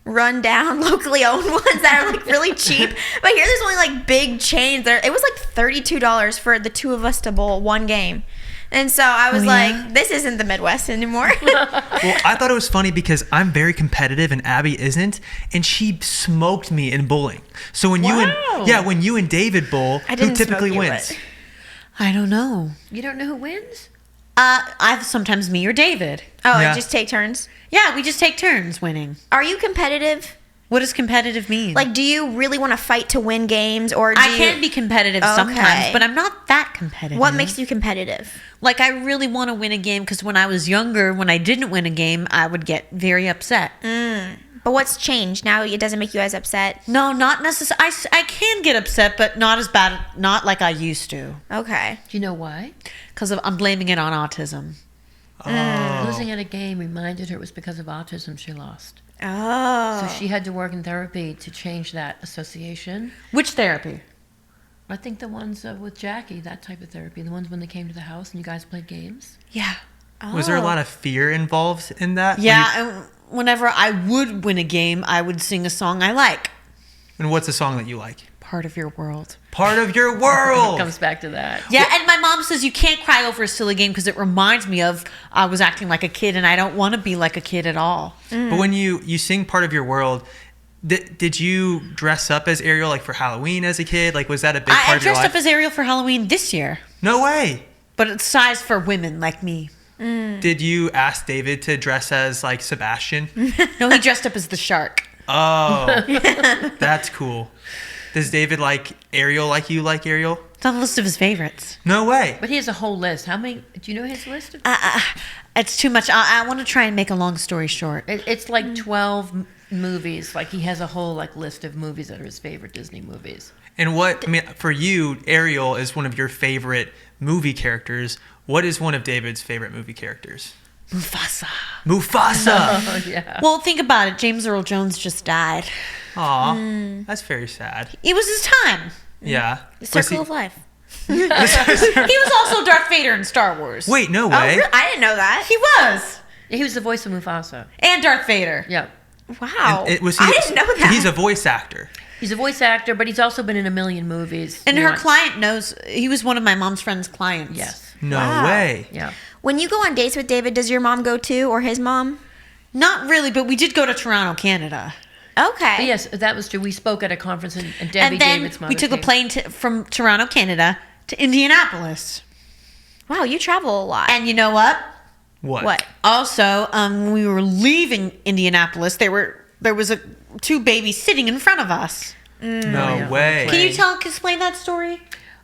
run down locally owned ones that are like really cheap. But here there's only like big chains. It was like $32 for the two of us to bowl one game. And so I was like, this isn't the Midwest anymore. Well, I thought it was funny because I'm very competitive and Abby isn't, and she smoked me in bowling. So when when you and David bowl, I who didn't typically smoke you, wins? but- I don't know. You don't know who wins? I've sometimes me or David. Oh, Yeah. and just take turns. Yeah, we just take turns winning. Are you competitive? What does competitive mean? Like, do you really want to fight to win games, or do I you, can be competitive Okay. sometimes, but I'm not that competitive. What makes you competitive? Like, I really want to win a game because when I was younger, when I didn't win a game, I would get very upset. But what's changed now? It doesn't make you as upset. No, not necessarily. I can get upset, but not as bad, not like I used to. Okay. Do you know why? Because I'm blaming it on autism. Losing at a game reminded her it was because of autism she lost. Oh. So she had to work in therapy to change that association. Which therapy? I think the ones with Jackie, that type of therapy, the ones when they came to the house and you guys played games. Yeah. Was there a lot of fear involved in that? Yeah, and whenever I would win a game, I would sing a song I like. And what's a song that you like? Part of your world. Part of your It world. comes back to that. Yeah, and my mom says you can't cry over a silly game because it reminds me of I was acting like a kid and I don't want to be like a kid at all. But when you sing Part of Your World, did you dress up as Ariel like for Halloween as a kid? Like, was that a big part I of your dressed life? up as Ariel for Halloween this year, No way. but it's size for women like me. Did you ask David to dress as like Sebastian? No, he dressed up as the shark. Oh, that's cool. Does David like Ariel like you like Ariel? It's on the list of his favorites. No way. But he has a whole list. How many? Do you know his list? It's too much. I want to try and make a long story short. It's like 12 movies. Like he has a whole like list of movies that are his favorite Disney movies. And what, I mean, for you, Ariel is one of your favorite movie characters. What is one of David's favorite movie characters? Mufasa. Mufasa. Oh, yeah. Well, think about it. James Earl Jones just died. Aw, that's very sad. It was his time. Yeah. The Was circle he- of life. He was also Darth Vader in Star Wars. Wait, no Oh, way. really? I didn't know that. He was. He was the voice of Mufasa. And Darth Vader. Yeah. Wow. It was. I didn't know that. He's a voice actor. He's a voice actor, but he's also been in a million movies. And You her want- client knows, he was one of my mom's friend's clients. Yes. No Wow. way. Yeah. When you go on dates with David, does your mom go too, or his mom? Not really, but we did go to Toronto, Canada. Okay. But yes, that was true. We spoke at a conference, and Debbie, And then David's mother, we took a came. plane from Toronto, Canada to Indianapolis. Wow, you travel a lot. And you know what? what? Also, when we were leaving Indianapolis, there was two babies sitting in front of us. No yeah. way. Can you explain that story?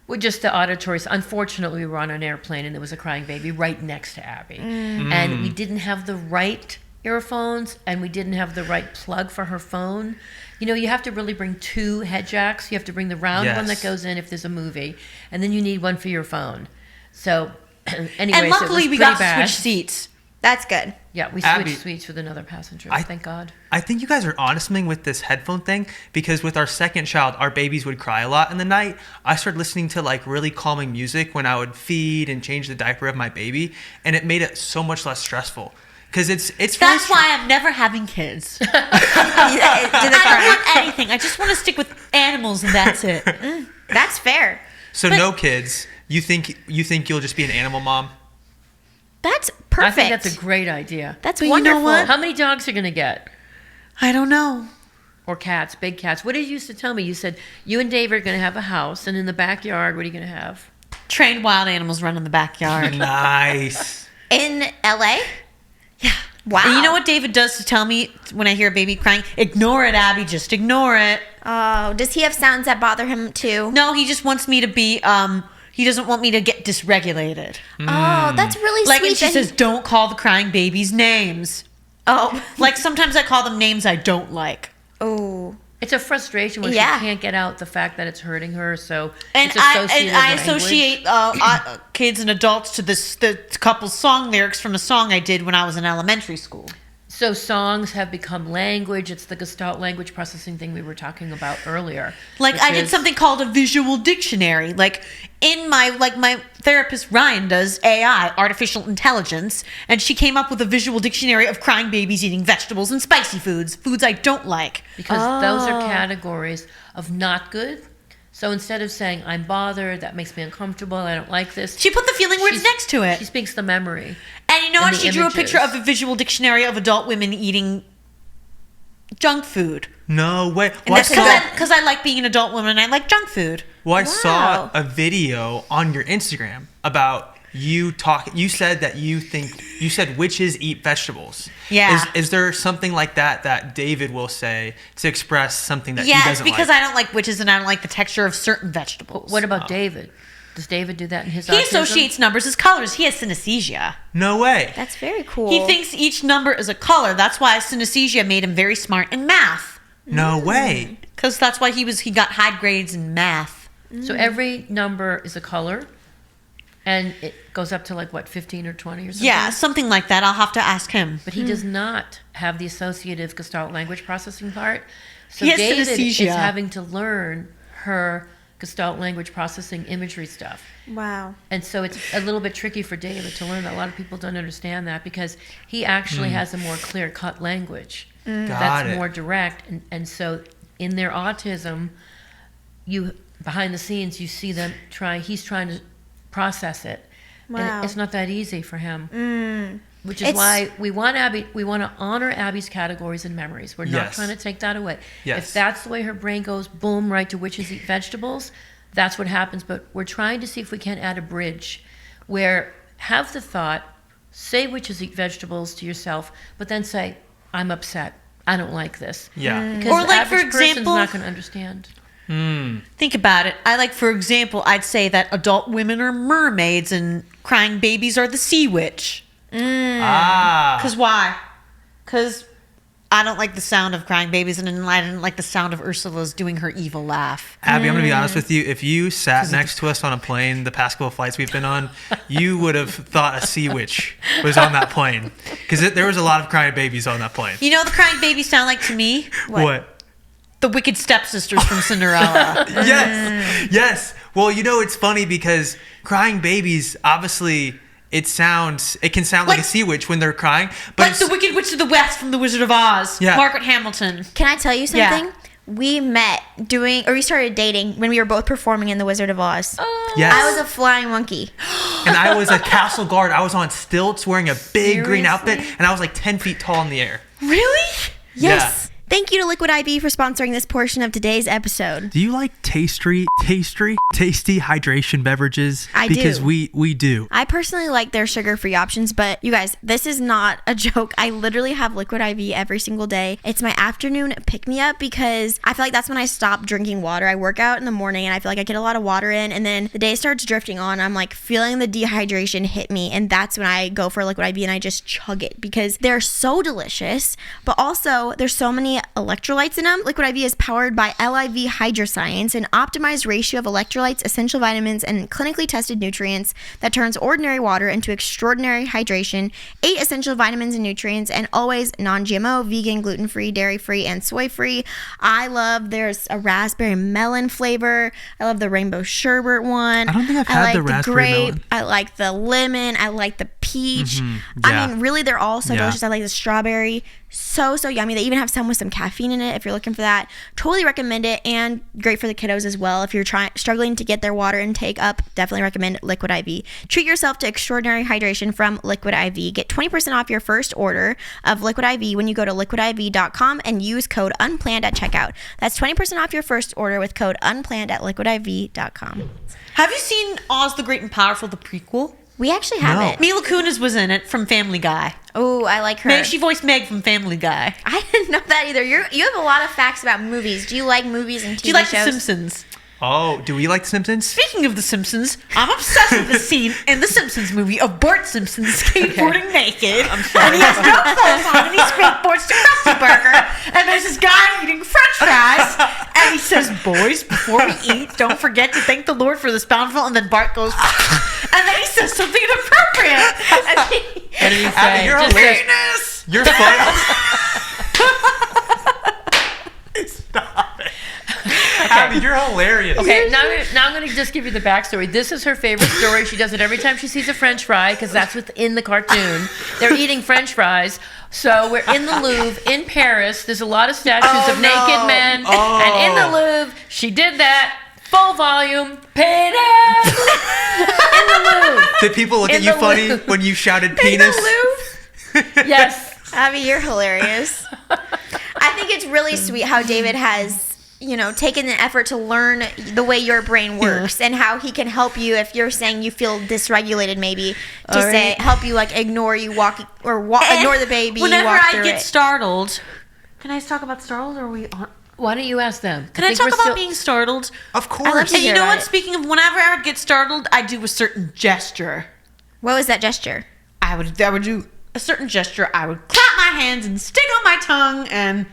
Well, just the auditory. Unfortunately, we were on an airplane, and there was a crying baby right next to Abby, and we didn't have the right earphones, and we didn't have the right plug for her phone. You know, you have to really bring two head jacks. You have to bring the round one that Yes. goes in if there's a movie, and then you need one for your phone. So, anyways, And luckily, it was we got pretty bad. to switch seats. That's good. Yeah, we Abby- switched seats with another passenger. I- Thank God. I think you guys are honest me with this headphone thing because with our second child, our babies would cry a lot in the night. I started listening to like really calming music when I would feed and change the diaper of my baby, and it made it so much less stressful. Because it's really That's why I'm never having kids. Do they I don't cry? want anything. I just want to stick with animals, and that's it. That's fair. so no kids. You think you'll just be an animal mom? That's perfect. I think that's a great idea. That's But you know wonderful. what? How many dogs are going to get? I don't know. Or cats, big cats. What did you used to tell me? You said you and Dave are going to have a house, and in the backyard, what are you going to have? Trained wild animals run in the backyard. Nice. In LA? Yeah. Wow. And you know what David does to tell me when I hear a baby crying? Ignore it, Abby. Just ignore it. Oh, does he have sounds that bother him too? No, he just wants me to be. He doesn't want me to get dysregulated. Oh, that's really Like, sweet. and she that says, "Don't call the crying babies names." "Oh, Like sometimes I call them names I don't like. oh, It's a frustration when Yeah. she can't get out the fact that it's hurting her. So And it's I associated language. associate kids and adults to the couple's song lyrics from a song I did when I was in elementary school. So songs have become language. It's the Gestalt language processing thing we were talking about earlier. Like which I did is- something called a visual dictionary. Like in my therapist Ryan does AI, artificial intelligence, and she came up with a visual dictionary of crying babies eating vegetables and spicy foods I don't like. because those are categories of not good. So instead of saying I'm bothered, that makes me uncomfortable, I don't like this. She put the feeling words she's- next to it. She speaks the memory. And you know and what? the She drew a picture images. of a visual dictionary of adult women eating junk food. No way. Well, I that's a saw, good- Because I like being an adult woman and I like junk food. well, I Wow. saw a video on your Instagram about you talk. You said that you said witches eat vegetables. Yeah. Is there something like that David will say to express something that he Yeah, it's doesn't because like? I don't like witches and I don't like the texture of certain vegetables. What about David? Does David do that in his He autism? associates numbers as colors. He has synesthesia. No way. that's very cool." He thinks each number is a color. That's why synesthesia made him very smart in math. No way. Because that's why he got high grades in math. So every number is a color, and it goes up to like what, 15 or 20 or something? Yeah, something like that. I'll have to ask him. But he does not have the associative Gestalt language processing part. So He has David is synesthesia. having to learn her Gestalt language processing imagery stuff. wow. And so it's a little bit tricky for David to learn that. A lot of people don't understand that because he actually has a more clear-cut language Got that's it. more direct. And so in their autism, behind the scenes, you see them he's trying to process it. Wow. And it's not that easy for him. Which is It's- why we want to honor Abby's categories and memories. We're not Yes. trying to take that away. Yes. If that's the way her brain goes, boom, right to witches eat vegetables, that's what happens. But we're trying to see if we can add a bridge where have the thought, say witches eat vegetables to yourself, but then say, I'm upset. I don't like this. Yeah. Because Or the like, for average person's example- not going to understand. Think about it. For example, I'd say that adult women are mermaids and crying babies are the sea witch. Ah. Because why? Because I don't like the sound of crying babies, and I didn't like the sound of Ursula's doing her evil laugh. Abby, I'm going to be honest with you. If you sat next to us on a plane the past couple of flights we've been on, you would have thought a sea witch was on that plane. Because there was a lot of crying babies on that plane. You know what the crying babies sound like to me? What? The wicked stepsisters from Cinderella. Yes. Well, it's funny because crying babies, obviously, it can sound like a sea witch when they're crying. But Like the Wicked Witch of the West from The Wizard of Oz. Yeah. Margaret Hamilton. Can I tell you something? We we started dating when we were both performing in The Wizard of Oz. Yes. I was a flying monkey. And I was a castle guard. I was on stilts wearing a big green outfit, and I was like 10 feet tall in the air. Really? Yes. Thank you to Liquid IV for sponsoring this portion of today's episode. Do you like tasty hydration beverages? I do. Because we do. I personally like their sugar-free options, but you guys, this is not a joke. I literally have Liquid IV every single day. It's my afternoon pick-me-up because I feel like that's when I stop drinking water. I work out in the morning and I feel like I get a lot of water in, and then the day starts drifting on. I'm like feeling the dehydration hit me, and that's when I go for Liquid IV and I just chug it because they're so delicious, but also there's so many electrolytes in them. Liquid IV is powered by LIV Hydroscience, an optimized ratio of electrolytes, essential vitamins, and clinically tested nutrients that turns ordinary water into extraordinary hydration. 8 essential vitamins and nutrients, and always non-GMO, vegan, gluten-free, dairy-free, and soy-free. There's a raspberry melon flavor. I love the rainbow sherbet one. I don't think I've had the raspberry melon. I like the lemon. I like the peach. Yeah. I mean, really, they're all so Yeah. delicious. I like the strawberry. So yummy. They even have some with some caffeine in it if you're looking for that. Totally recommend it, and great for the kiddos as well. If you're struggling to get their water intake up, definitely recommend Liquid IV. Treat yourself to extraordinary hydration from Liquid IV. Get 20% off your first order of Liquid IV when you go to liquidiv.com and use code UNPLANNED at checkout. That's 20% off your first order with code UNPLANNED at liquidiv.com. Have you seen Oz the Great and Powerful, the prequel? We actually have No. it. Mila Kunis was in it from Family Guy. Oh, I like her. She voiced Meg from Family Guy. I didn't know that either. You have a lot of facts about movies. Do you like movies and TV Do you like shows? The Simpsons? Oh, do we like The Simpsons? Speaking of The Simpsons, I'm obsessed with the scene in The Simpsons movie of Bart Simpson skateboarding naked. I'm sorry. And he has no clothes on, and he skateboards to Krusty Burger. And there's this guy eating french fries. And he says, "Boys, before we eat, don't forget to thank the Lord for this bountiful." And then Bart goes, and then he says something inappropriate. What did he say? You're Just hilarious. You're fun. Stop it. Abby, you're hilarious. Okay, now I'm going to just give you the backstory. This is her favorite story. She does it every time she sees a French fry because that's within the cartoon. They're eating French fries. So we're in the Louvre in Paris. There's a lot of statues of naked men. And in the Louvre, she did that. Full volume, penis! In the Louvre. Did people look In at you the funny Louvre. when you shouted penis? Yes. Abby, you're hilarious. I think it's really sweet how David has, taken the effort to learn the way your brain works and how he can help you if you're saying you feel dysregulated, maybe to help you ignore ignore the baby. Whenever walk I through get it. startled, can I talk about startled, or are we on? Why don't you ask them? Can I talk about being startled? Of I love course. to And you hear know about what? it. Speaking of, whenever I would get startled, I do a certain gesture. What was that gesture? I would do a certain gesture. I would clap my hands and stick on my tongue, and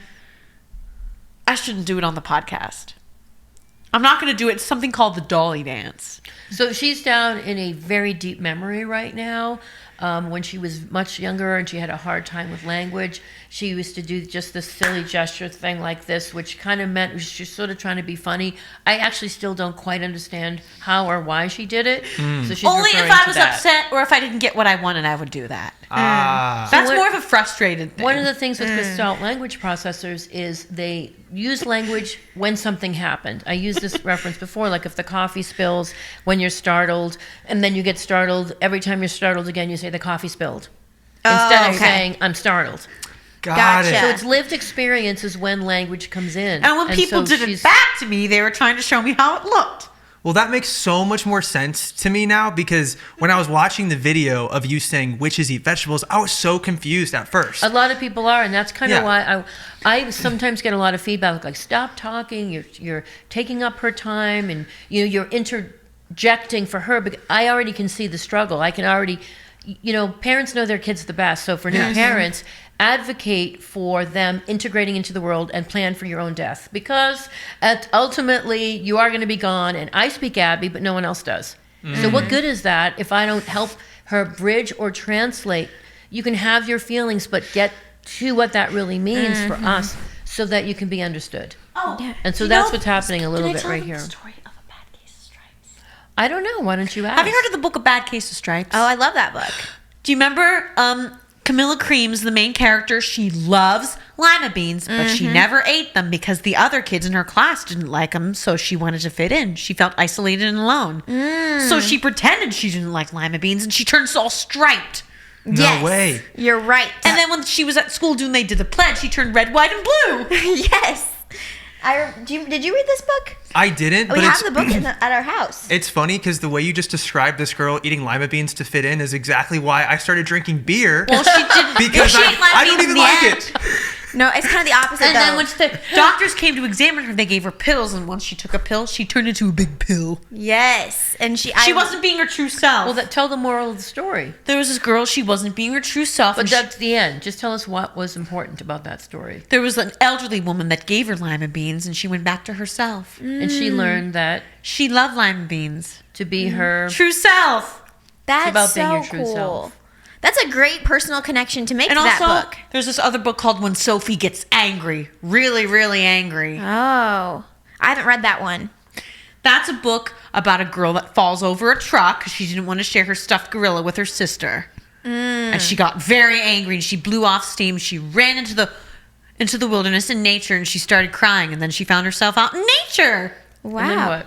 I shouldn't do it on the podcast. I'm not going to do it. It's something called the dolly dance. So she's down in a very deep memory right now. When she was much younger and she had a hard time with language, she used to do just this silly gesture thing like this, which kind of meant she's sort of trying to be funny. I actually still don't quite understand how or why she did it. So she's Only if referring I to was that. upset or if I didn't get what I wanted, I would do that. That's what- more of a frustrated thing. One of the things with Gestalt language processors is they use language when something happened. I used this reference before, like if the coffee spills when you're startled, and then you get startled. Every time you're startled again, you say the coffee spilled. Instead of okay. saying, I'm startled. Got Gotcha. it. So it's lived experiences when language comes in. and when people so did it she's- back to me, they were trying to show me how it looked. Well, that makes so much more sense to me now because when I was watching the video of you saying witches eat vegetables, I was so confused at first. A lot of people are, and that's kind of Yeah. why I sometimes get a lot of feedback like, stop talking, you're taking up her time, and you're interjecting for her. But I already can see the struggle. I can already, parents know their kids the best. So for new parents, advocate for them integrating into the world and plan for your own death, because ultimately you are going to be gone, and I speak Abbey, but no one else does. So what good is that if I don't help her bridge or translate? You can have your feelings, but get to what that really means for us so that you can be understood. Oh, Yeah. And so you that's know, what's happening a little did I bit tell right them here. the story of A Bad Case of Stripes? I don't know. Why don't you ask? Have you heard of the book A Bad Case of Stripes? Oh, I love that book. Do you remember Camilla Creams, the main character? She loves lima beans, but she never ate them because the other kids in her class didn't like them, so she wanted to fit in. She felt isolated and alone. So she pretended she didn't like lima beans, and she turned all striped. No way. You're right. And then when she was at school doing They Did the Pledge, she turned red, white, and blue. yes. Did you read this book? I didn't, We but have it's the book at our house. it's funny because the way you just described this girl eating lima beans to fit in is exactly why I started drinking beer. Well, she didn't. because she ate lima I don't beans even in the like end. it. No, it's kind of the opposite, And though. then when the doctors came to examine her, they gave her pills, and once she took a pill, she turned into a big pill. yes. And she Wasn't being her true self. Well, tell the moral of the story. There was this girl, she wasn't being her true self. But And that's the end. Just tell us what was important about that story. there was an elderly woman that gave her lima beans, and she went back to herself. And she learned that She loved lima beans. to be her. True self. That's about so being your true cool. self. That's a great personal connection to make And to that also, book. there's this other book called When Sophie Gets Angry. Really, really angry. Oh, I haven't read that one. That's a book about a girl that falls over a truck because she didn't want to share her stuffed gorilla with her sister. And she got very angry and she blew off steam. She ran into the wilderness in nature and she started crying. And then she found herself out in nature. Wow. And then what?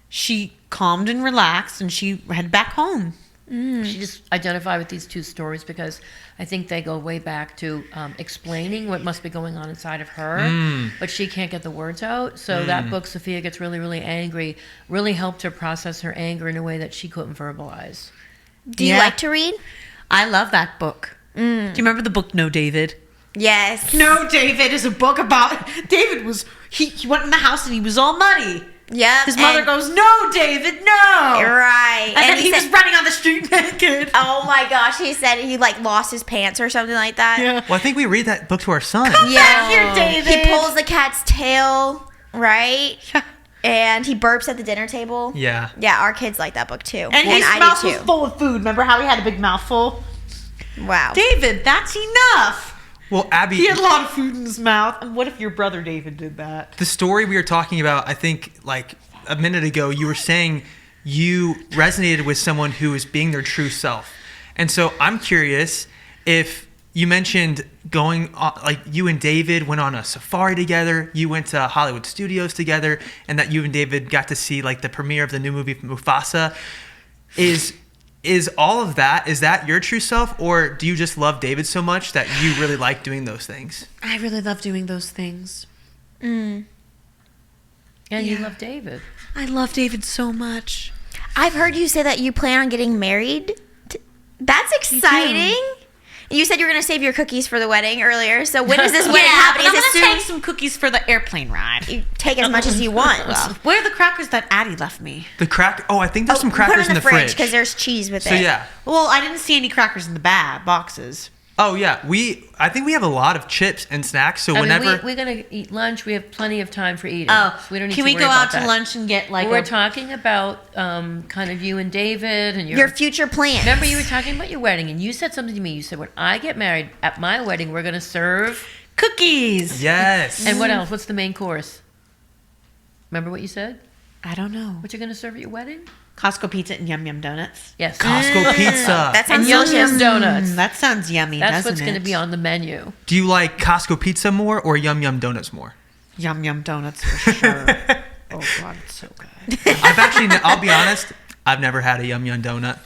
She calmed and relaxed and she headed back home. She just identified with these two stories because I think they go way back to explaining what must be going on inside of her, but she can't get the words out. So that book, Sophia Gets Really, Really Angry, really helped her process her anger in a way that she couldn't verbalize. Do you Yeah. like to read? I love that book. Do you remember the book No David? Yes. No David is a book about David was he went in the house and he was all muddy. Yep. His mother and- goes, "No, David, no!" Right. And then he said, was running on the street naked. oh my gosh, he said he like lost his pants or something like that. Yeah. Well, I think we read that book to our son. Back here, David. He pulls the cat's tail, right? And he burps at the dinner table. Yeah. Yeah, our kids like that book too. And his I mouth do was too. full of food. Remember how he had a big mouthful? Wow. David, that's enough. Well, Abby, He had a lot of food in his mouth. And what if your brother David did that? the story we were talking about, I think like a minute ago, you were saying you resonated with someone who is being their true self. And so I'm curious if you mentioned going like you and David went on a safari together, you went to Hollywood Studios together, and that you and David got to see like the premiere of the new movie Mufasa. Is all of that, is that your true self, or do you just love David so much that you really like doing those things? I really love doing those things. And you Yeah. love David. I love David so much. I've heard you say that you plan on getting married. That's exciting. You said you were going to save your cookies for the wedding earlier. So when is this wedding happening? I'm Is going it to soon? take some cookies for the airplane ride. You take as much as you want. Where are the crackers that Addie left me? The crack. Oh, I think there's some Put 'em crackers in the fridge. because there's cheese with So it. yeah. Well, I didn't see any crackers in the boxes. Oh yeah. I think we have a lot of chips and snacks. So whenever we're going to eat lunch, we have plenty of time for eating. Oh, So we don't need can to we worry go about out that. to lunch and get like We're talking about kind of you and David and Your future plans. Remember, you were talking about your wedding, and you said something to me. You said, "When I get married, at my wedding, we're going to serve." cookies? yes. And what else? What's the main course? Remember what you said? I don't know. What you're going to serve at your wedding? Costco pizza and Yum Yum donuts. Yes, Costco pizza. That sounds and Yum delicious. Yum donuts. That sounds yummy, That's doesn't what's going to it? be on the menu. Do you like Costco pizza more or Yum Yum donuts more? Yum Yum donuts for sure. Oh God, it's so good. I've actually, I'll be honest, I've never had a Yum Yum donut.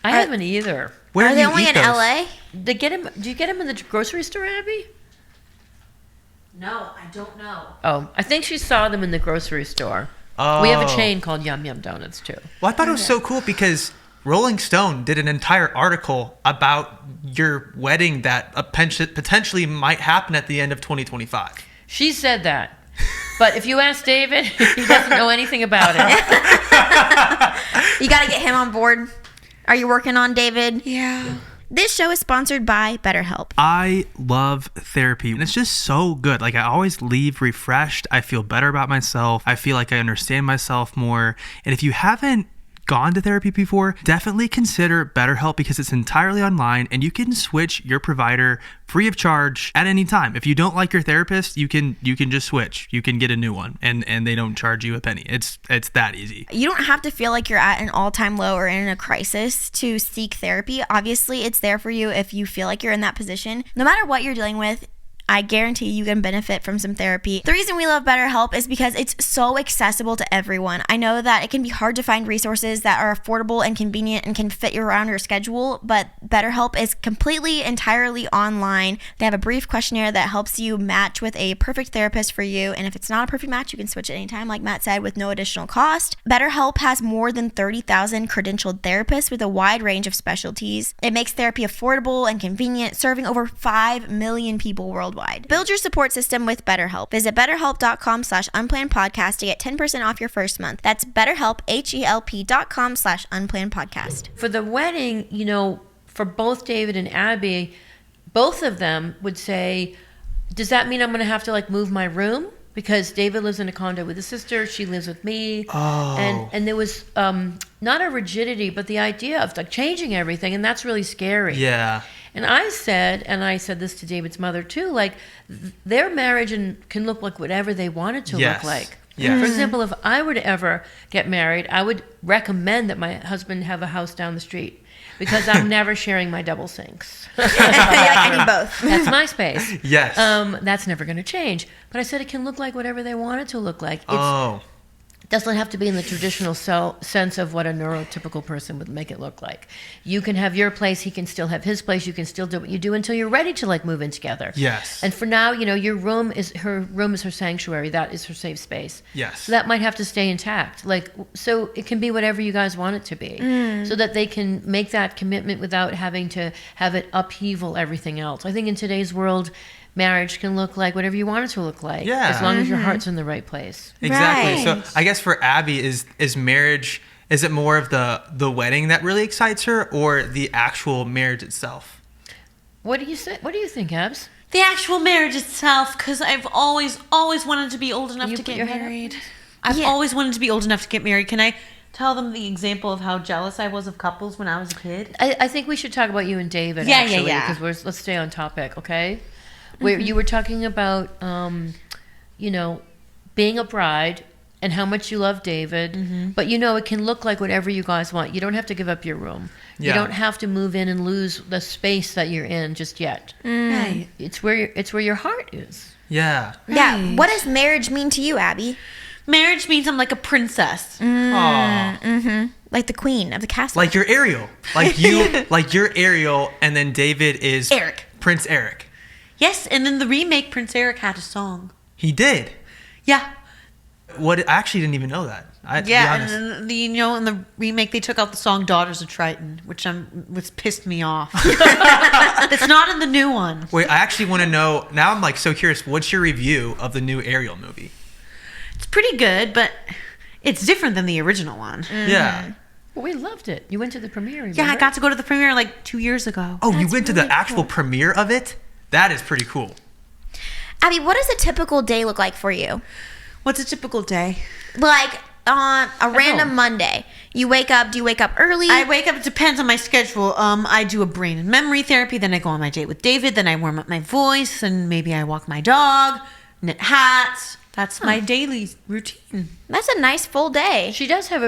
I haven't either. Where Are do they you only eat in those? LA? Do you get them in the grocery store, Abby? No, I don't know. Oh, I think she saw them in the grocery store. Oh. We have a chain called Yum Yum Donuts too. Well, I thought it was so cool because Rolling Stone did an entire article about your wedding that potentially might happen at the end of 2025. She said that. But if you ask David, he doesn't know anything about it. You got to get him on board. Are you working on David? Yeah. This show is sponsored by BetterHelp. I love therapy, and it's just so good. Like, I always leave refreshed. I feel better about myself. I feel like I understand myself more. And if you haven't gone to therapy before, definitely consider BetterHelp, because it's entirely online and you can switch your provider free of charge at any time. If you don't like your therapist, you can just switch. You can get a new one, and they don't charge you a penny. It's that easy. You don't have to feel like you're at an all-time low or in a crisis to seek therapy. Obviously, it's there for you if you feel like you're in that position. No matter what you're dealing with, I guarantee you can benefit from some therapy. The reason we love BetterHelp is because it's so accessible to everyone. I know that it can be hard to find resources that are affordable and convenient and can fit you around your schedule, but BetterHelp is completely, entirely online. They have a brief questionnaire that helps you match with a perfect therapist for you, and if it's not a perfect match, you can switch at any time, like Matt said, with no additional cost. BetterHelp has more than 30,000 credentialed therapists with a wide range of specialties. It makes therapy affordable and convenient, serving over 5 million people worldwide. Build your support system with BetterHelp. Visit BetterHelp.com/unplannedpodcast to get 10% off your first month. That's BetterHelp, HELP.com/unplannedpodcast. For the wedding, for both David and Abby, both of them would say, does that mean I'm going to have to like move my room? Because David lives in a condo with his sister, she lives with me. Oh. And there was not a rigidity, but the idea of like changing everything, and that's really scary. Yeah. And I said this to David's mother too, like their marriage can look like whatever they want it to look like. Yes. For example, if I were to ever get married, I would recommend that my husband have a house down the street, because I'm never sharing my double sinks. I need both. That's my space. Yes. That's never going to change. But I said it can look like whatever they want it to look like. It doesn't have to be in the traditional sense of what a neurotypical person would make it look like. You can have your place, he can still have his place, you can still do what you do until you're ready to like move in together. Yes. And for now, your room is her sanctuary, that is her safe space. Yes. So that might have to stay intact. Like, so it can be whatever you guys want it to be, so that they can make that commitment without having to have it upheaval everything else. I think in today's world, marriage can look like whatever you want it to look like, as long as your heart's in the right place. Exactly. Right. So I guess for Abby, is marriage, is it more of the wedding that really excites her, or the actual marriage itself? What do you say? What do you think, Abs? The actual marriage itself, because I've always wanted to be old enough You to put get your hand up, married. please? I've Yeah. always wanted to be old enough to get married. Can I tell them the example of how jealous I was of couples when I was a kid? I think we should talk about you and David. Yeah, actually, yeah. Because let's stay on topic, okay? Where you were talking about, being a bride and how much you love David, but it can look like whatever you guys want. You don't have to give up your room. Yeah. You don't have to move in and lose the space that you're in just yet. Right. It's where your heart is. Yeah. Yeah. What does marriage mean to you, Abby? Marriage means I'm like a princess. Aw. Like the queen of the castle. Like you're Ariel. Like you're Ariel, and then David is Eric. Prince Eric. Yes, and in the remake, Prince Eric had a song. He did. Yeah. What? I actually didn't even know that. To be Yeah, honest. and in the remake they took out the song "Daughters of Triton," which pissed me off. It's not in the new one. Wait, I actually want to know. Now I'm like so curious. What's your review of the new Ariel movie? It's pretty good, but it's different than the original one. Yeah. Well, we loved it. You went to the premiere. Yeah, I remember? got to go to the premiere like 2 years ago. Oh, you That's went to the really actual cool. premiere of it? That is pretty cool. Abby, what does a typical day look like for you? What's a typical day? Like on a random home. Monday, you wake up. Do you wake up early? I wake up. It depends on my schedule. I do a brain and memory therapy. Then I go on my date with David. Then I warm up my voice, and maybe I walk my dog, knit hats. That's my daily routine. That's a nice full day. She does have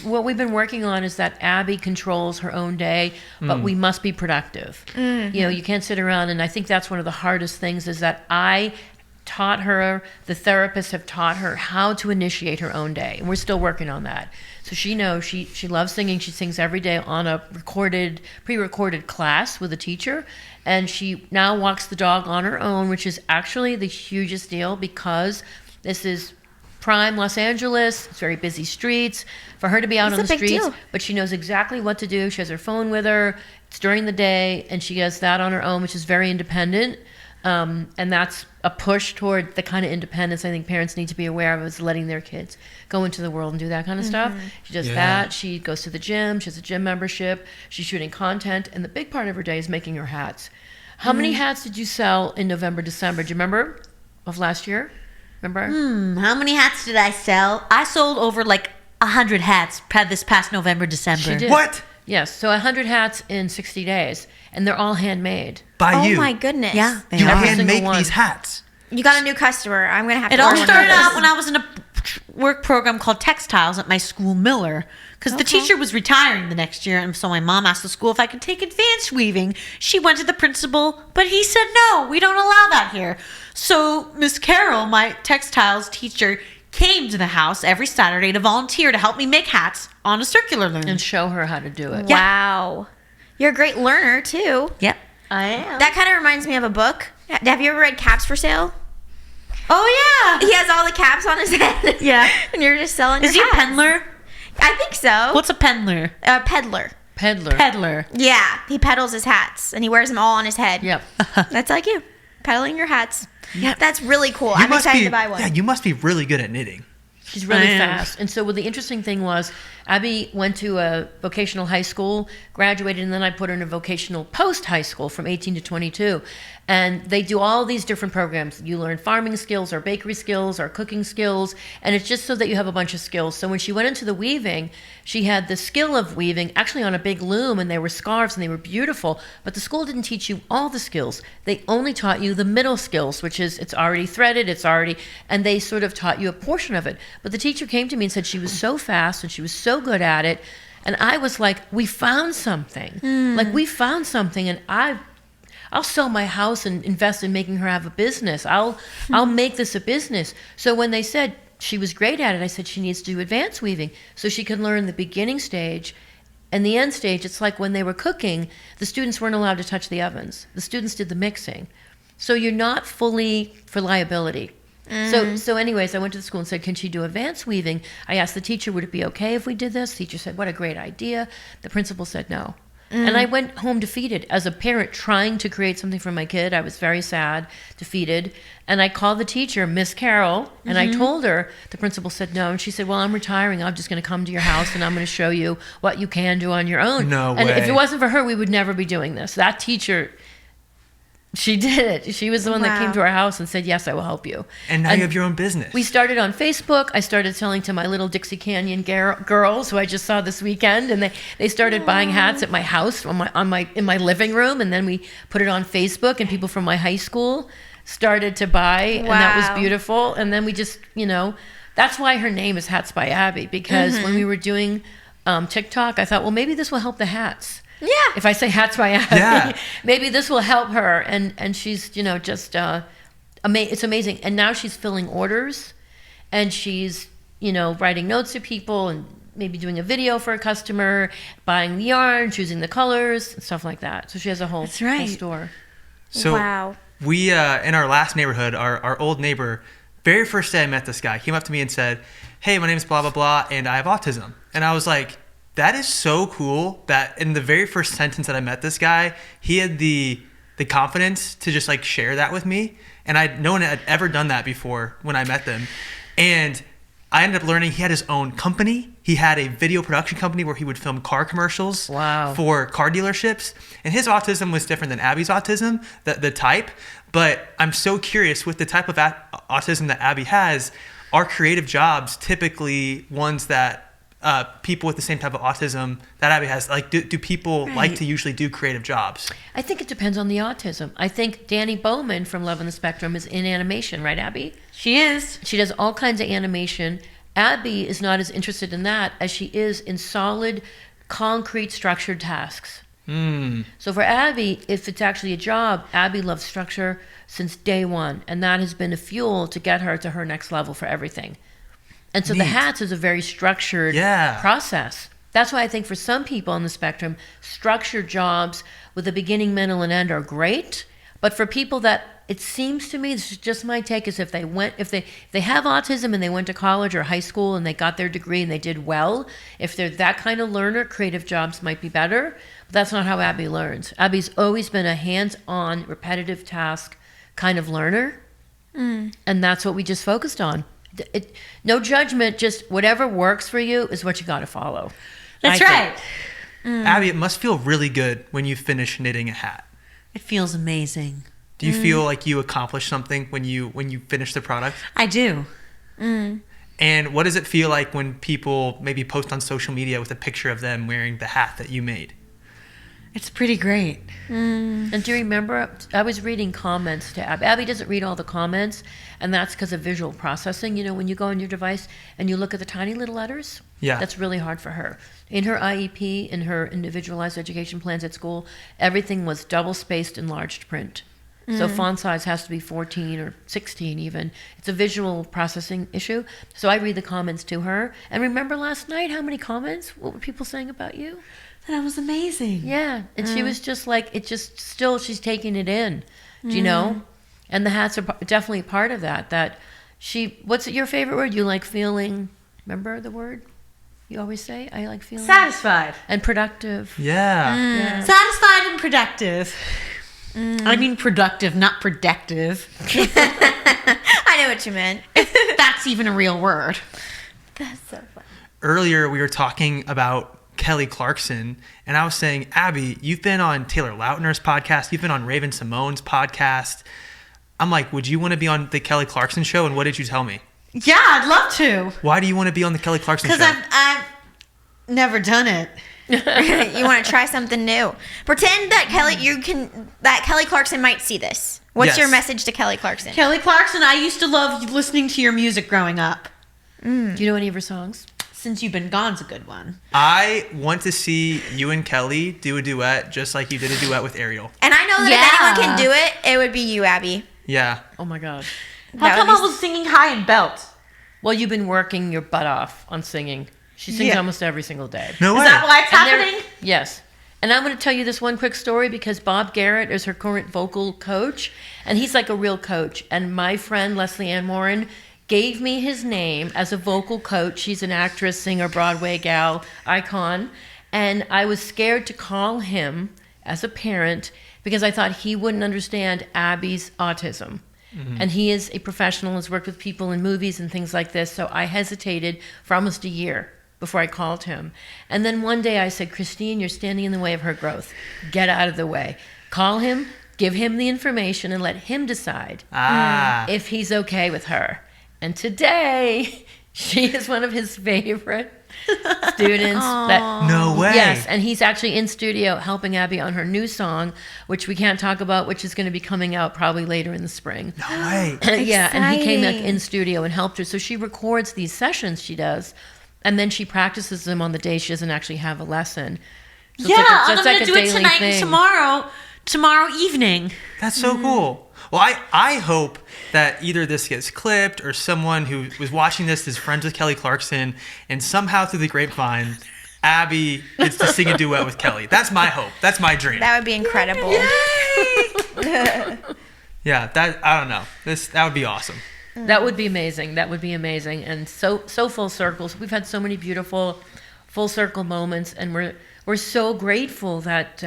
what we've been working on is that Abby controls her own day, but we must be productive. You can't sit around, and I think that's one of the hardest things is that I taught her, the therapists have taught her how to initiate her own day, and we're still working on that. So she knows she loves singing. She sings every day on a pre-recorded class with a teacher, and she now walks the dog on her own, which is actually the hugest deal because this is prime Los Angeles. It's very busy streets. For her to be out It's on a the big streets, deal. but she knows exactly what to do. She has her phone with her. It's during the day, and she does that on her own, which is very independent. And that's a push toward the kind of independence I think parents need to be aware of, is letting their kids go into the world and do that kind of stuff. She does that. She goes to the gym. She has a gym membership. She's shooting content. And the big part of her day is making her hats. How many hats did you sell in November, December? Do you remember of last year? Remember? How many hats did I sell? I sold over like 100 hats this past November, December. She did. What? Yes. So 100 hats in 60 days. And they're all handmade. By Oh you. my goodness. Yeah. You Every hand single make one. these hats. You got a new customer. I'm going to have to It all order one of started those. out when I was in a work program called Textiles at my school, Miller, because the teacher was retiring the next year, and so my mom asked the school if I could take advanced weaving. She went to the principal, but he said no, we don't allow that here. So Miss Carol, my textiles teacher, came to the house every Saturday to volunteer to help me make hats on a circular loom. And show her how to do it. Wow. You're a great learner, too. Yep, I am. That kind of reminds me of a book. Have you ever read Caps for Sale? Oh yeah, He has all the caps on his head. Yeah. And you're just selling is he your a hats. peddler? I think so. What's a peddler? A peddler. Peddler. Peddler. Yeah. He peddles his hats and he wears them all on his head. Yep. That's like you. Peddling your hats. Yep. That's really cool. You I'm must excited be, to buy one. Yeah, you must be really good at knitting. She's really I am. fast. And so the interesting thing was, Abby went to a vocational high school, graduated, and then I put her in a vocational post-high school from 18 to 22. And they do all these different programs. You learn farming skills or bakery skills or cooking skills, and it's just so that you have a bunch of skills. So when she went into the weaving, she had the skill of weaving actually on a big loom, and they were scarves, and they were beautiful. But the school didn't teach you all the skills. They only taught you the middle skills, which is it's already threaded, and they sort of taught you a portion of it. But the teacher came to me and said she was so fast and she was so good at it. And I was like, we found something. Like, we found something, and I'll sell my house and invest in making her have a business. I'll make this a business. So when they said she was great at it, I said she needs to do advanced weaving so she can learn the beginning stage and the end stage. It's like when they were cooking, the students weren't allowed to touch the ovens. The students did the mixing. So you're not fully for liability. So anyways, I went to the school and said, can she do advanced weaving? I asked the teacher, would it be okay if we did this? The teacher said, what a great idea. The principal said no. And I went home defeated. As a parent trying to create something for my kid, I was very sad, defeated. And I called the teacher, Miss Carol, and I told her. The principal said no. And she said, well, I'm retiring. I'm just going to come to your house and I'm going to show you what you can do on your own. No And if way. it wasn't for her, we would never be doing this. That teacher, she did it. She was the one that came Wow. to our house and said, yes, I will help you. And now you have your own business. We started on Facebook. I started selling to my little Dixie Canyon girls who I just saw this weekend, and they started buying hats at my house in my living room, and then we put it on Facebook, and people from my high school started to buy, and that Wow. was beautiful. And then we just, that's why her name is Hats by Abby, because when we were doing TikTok, I thought, well, maybe this will help the hats. Yeah. If I say Hats by Abby, Yeah. maybe this will help her. And she's, just it's amazing. And now she's filling orders, and she's, writing notes to people and maybe doing a video for a customer, buying the yarn, choosing the colors, and stuff like that. So she has a whole, That's right. whole store. So Wow. we, in our last neighborhood, our old neighbor, very first day I met this guy, came up to me and said, hey, my name is blah, blah, blah, and I have autism. And I was like, that is so cool that in the very first sentence that I met this guy, he had the confidence to just like share that with me. And no one had ever done that before when I met them. And I ended up learning he had his own company. He had a video production company where he would film car commercials Wow. for car dealerships. And his autism was different than Abby's autism, the type. But I'm so curious with the type of autism that Abby has, are creative jobs typically ones that people with the same type of autism that Abby has, like, do people like to usually do creative jobs? I think it depends on the autism. I think Danny Bowman from Love on the Spectrum is in animation, right, Abby? She is. She does all kinds of animation. Abby is not as interested in that as she is in solid, concrete, structured tasks. So for Abby, if it's actually a job, Abby loves structure since day one, and that has been a fuel to get her to her next level for everything. And so the Neat. hats is a very structured Yeah. process. That's why I think for some people on the spectrum, structured jobs with a beginning, middle, and end are great. But for people that, it seems to me, this is just my take, is if they have autism and they went to college or high school and they got their degree and they did well, if they're that kind of learner, creative jobs might be better. But that's not how Abby learns. Abby's always been a hands-on, repetitive task kind of learner. And that's what we just focused on. No judgment, just whatever works for you is what you got to follow. That's I right. think. Abby, it must feel really good when you finish knitting a hat. It feels amazing. Do you feel like you accomplished something when you finish the product? I do. And what does it feel like when people maybe post on social media with a picture of them wearing the hat that you made? It's pretty great. And do you remember, I was reading comments to Abby. Abby doesn't read all the comments, and that's because of visual processing. You know, when you go on your device and you look at the tiny little letters, that's really hard for her. In her IEP, in her individualized education plans at school, everything was double-spaced enlarged print. So font size has to be 14 or 16 even. It's a visual processing issue. So I read the comments to her. And remember last night, how many comments? What were people saying about you? That was amazing. Yeah, and she was just like, it just still, she's taking it in, do you know? And the hats are definitely part of that. That what's your favorite word? You like feeling, remember the word you always say? I like feeling. Satisfied. And productive. Yeah. Satisfied and productive. I mean productive, not productive. I know what you meant. That's even a real word. That's so fun. Earlier, we were talking about Kelly Clarkson, and I was saying, Abby, you've been on Taylor Lautner's podcast. You've been on Raven Simone's podcast. I'm like, would you want to be on the Kelly Clarkson show? And what did you tell me? Yeah, I'd love to. Why do you want to be on the Kelly Clarkson show? Because I've never done it. You want to try something new. Pretend that Kelly Clarkson might see this. What's your message to Kelly Clarkson? Kelly Clarkson, I used to love listening to your music growing up. Do you know any of her songs? Since You've Been Gone's a good one. I want to see you and Kelly do a duet just like you did a duet with Ariel. And I know that if anyone can do it, it would be you, Abby. Yeah. Oh my God. How come I was singing high in belt? Well, you've been working your butt off on singing. She sings almost every single day. No way. Is that why it's And there- happening? Yes. And I'm going to tell you this one quick story because Bob Garrett is her current vocal coach, and he's like a real coach. And my friend, Leslie Ann Morin, gave me his name as a vocal coach. She's an actress, singer, Broadway gal, icon. And I was scared to call him as a parent because I thought he wouldn't understand Abby's autism. And he is a professional, has worked with people in movies and things like this. So I hesitated for almost a year before I called him. And then one day I said, Christine, you're standing in the way of her growth. Get out of the way. Call him, give him the information, and let him decide if he's okay with her. And today, she is one of his favorite students. No way. Yes, and he's actually in studio helping Abby on her new song, which we can't talk about, which is going to be coming out probably later in the spring. No way. Yeah, and he came back Exciting. in studio and helped her. So she records these sessions she does, and then she practices them on the day she doesn't actually have a lesson. So Yeah, it's I'm going to do it daily tonight and tomorrow evening. That's so cool. Well, I hope that either this gets clipped or someone who was watching this is friends with Kelly Clarkson, and somehow through the grapevine, Abby gets to sing a duet with Kelly. That's my hope. That's my dream. That would be incredible. Yeah, that I don't know. That would be awesome. That would be amazing. That would be amazing. And so full circles. We've had so many beautiful full circle moments, and we're so grateful that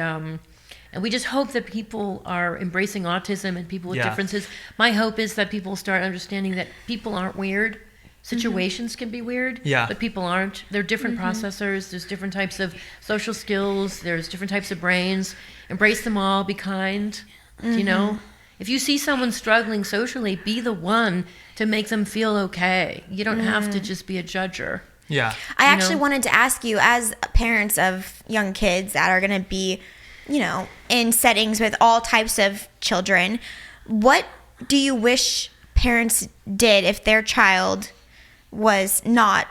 and we just hope that people are embracing autism and people with differences. My hope is that people start understanding that people aren't weird. Situations can be weird, but people aren't. They're different processors. There's different types of social skills. There's different types of brains. Embrace them all. Be kind. You know? If you see someone struggling socially, be the one to make them feel okay. You don't have to just be a judger. Yeah. I actually wanted to ask you, as parents of young kids that are going to be, in settings with all types of children, what do you wish parents did if their child didn't have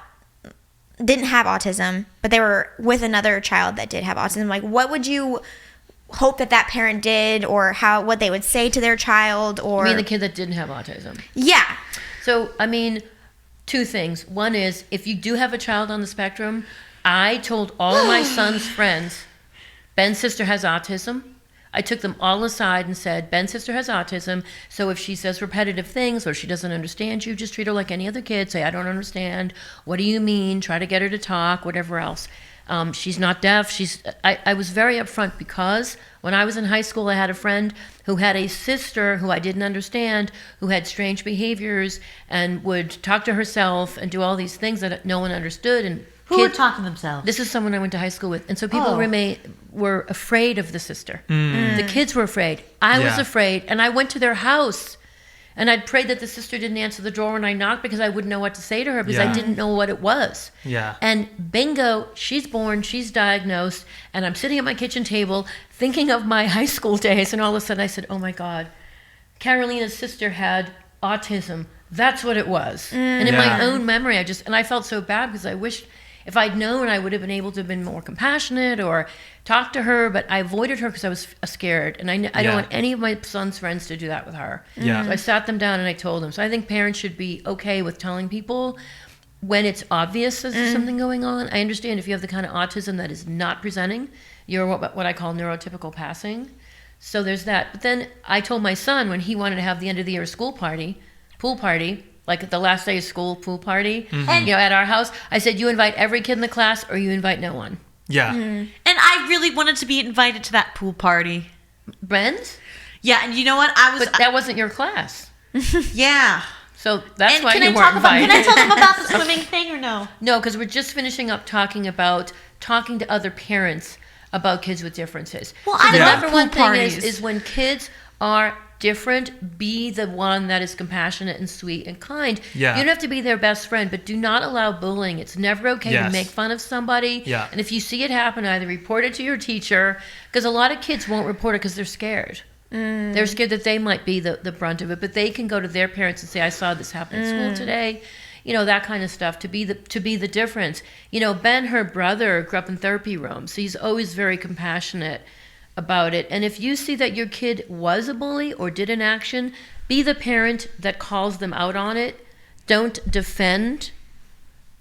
autism, but they were with another child that did have autism? Like, what would you hope that parent did, or what they would say to their child? Or You mean the kid that didn't have autism? Yeah. So, I mean, two things. One is, if you do have a child on the spectrum, I told all of my son's friends, Ben's sister has autism. I took them all aside and said, Ben's sister has autism, so if she says repetitive things or she doesn't understand you, just treat her like any other kid. Say, I don't understand. What do you mean? Try to get her to talk, whatever else. She's not deaf. I was very upfront because when I was in high school, I had a friend who had a sister who I didn't understand, who had strange behaviors and would talk to herself and do all these things that no one understood. And Who were talking themselves? this is someone I went to high school with. And so people were afraid of the sister. The kids were afraid. I was afraid. And I went to their house. And I'd prayed that the sister didn't answer the door when I knocked because I wouldn't know what to say to her because I didn't know what it was. Yeah. And bingo, she's born, she's diagnosed, and I'm sitting at my kitchen table thinking of my high school days, and all of a sudden I said, oh my God, Carolina's sister had autism. That's what it was. And in my own memory, I felt so bad because I wished if I'd known, I would have been able to have been more compassionate or talk to her, but I avoided her because I was scared. And I don't want any of my son's friends to do that with her. Yeah. So I sat them down and I told them. So I think parents should be okay with telling people when it's obvious there's something going on. I understand if you have the kind of autism that is not presenting, you're what I call neurotypical passing. So there's that. But then I told my son when he wanted to have the end of the year pool party, like the last day of school pool party, and at our house, I said, you invite every kid in the class or you invite no one. Yeah. And I really wanted to be invited to that pool party. Ben's? Yeah, and you know what? But that wasn't your class. Yeah. So that's And why can you I weren't talk about? invited. Can I tell them about the swimming thing or no? No, because we're just finishing up talking to other parents about kids with differences. Well, so I the love number pool one thing parties. is when kids are different, be the one that is compassionate and sweet and kind. Yeah. You don't have to be their best friend, but do not allow bullying. It's never okay to Yes. make fun of somebody. Yeah. And if you see it happen, either report it to your teacher, because a lot of kids won't report it because they're scared. They're scared that they might be the brunt of it, but they can go to their parents and say, I saw this happen at school today. That kind of stuff, to be the difference. Ben, her brother, grew up in therapy rooms, so he's always very compassionate about it. And if you see that your kid was a bully or did an action, be the parent that calls them out on it. Don't defend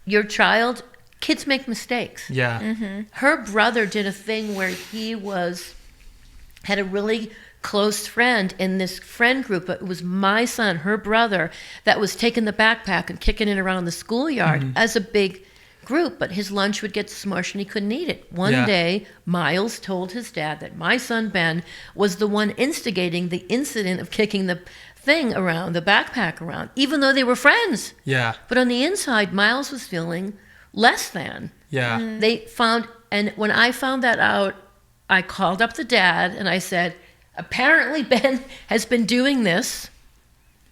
your child. Kids make mistakes. Yeah. Her brother did a thing where he had a really close friend in this friend group, but it was my son, her brother, that was taking the backpack and kicking it around the schoolyard as a big group, but his lunch would get smushed and he couldn't eat it. One day, Miles told his dad that my son Ben was the one instigating the incident of kicking the thing around, the backpack around, even though they were friends. Yeah. But on the inside, Miles was feeling less than. Yeah. And when I found that out, I called up the dad and I said, apparently Ben has been doing this,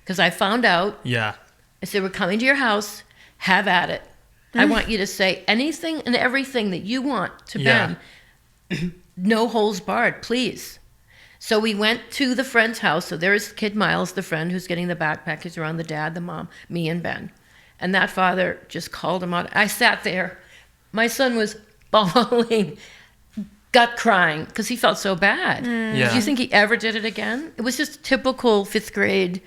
because I found out. Yeah. I said, we're coming to your house, have at it. I want you to say anything and everything that you want to Ben. No holds barred, please. So we went to the friend's house. So there's kid Miles, the friend who's getting the backpack. He's around the dad, the mom, me, and Ben. And that father just called him out. I sat there. My son was bawling, gut crying, because he felt so bad. Yeah. Do you think he ever did it again? It was just a typical fifth grade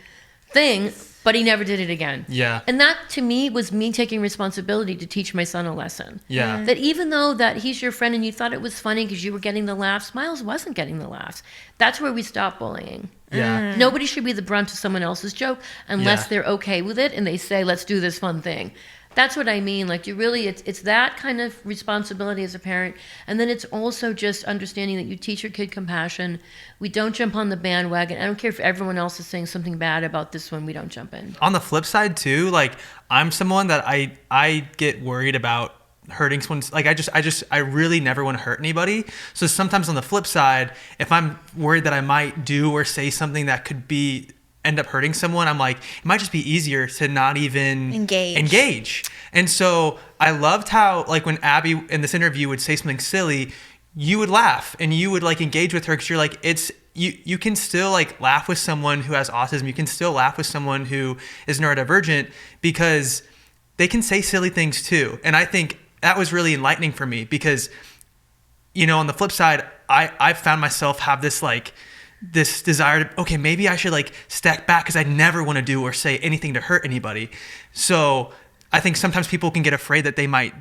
thing, but he never did it again. Yeah. And that, to me, was me taking responsibility to teach my son a lesson. Yeah. That even though that he's your friend and you thought it was funny because you were getting the laughs, Miles wasn't getting the laughs. That's where we stop bullying. Yeah. Nobody should be the brunt of someone else's joke unless Yeah. they're okay with it and they say, let's do this fun thing. That's what I mean. Like, it's that kind of responsibility as a parent. And then it's also just understanding that you teach your kid compassion. We don't jump on the bandwagon. I don't care if everyone else is saying something bad about this one. We don't jump in. On the flip side too, like I'm someone that I get worried about hurting someone's, like I really never want to hurt anybody. So sometimes on the flip side, if I'm worried that I might do or say something that could end up hurting someone, I'm like, it might just be easier to not even engage. And so I loved how, like, when Abby in this interview would say something silly, you would laugh and you would like engage with her, because you're like, you can still like laugh with someone who has autism. You can still laugh with someone who is neurodivergent, because they can say silly things too. And I think that was really enlightening for me, because, on the flip side, I found myself have this desire to, okay, maybe I should like step back because I never want to do or say anything to hurt anybody. So I think sometimes people can get afraid that they might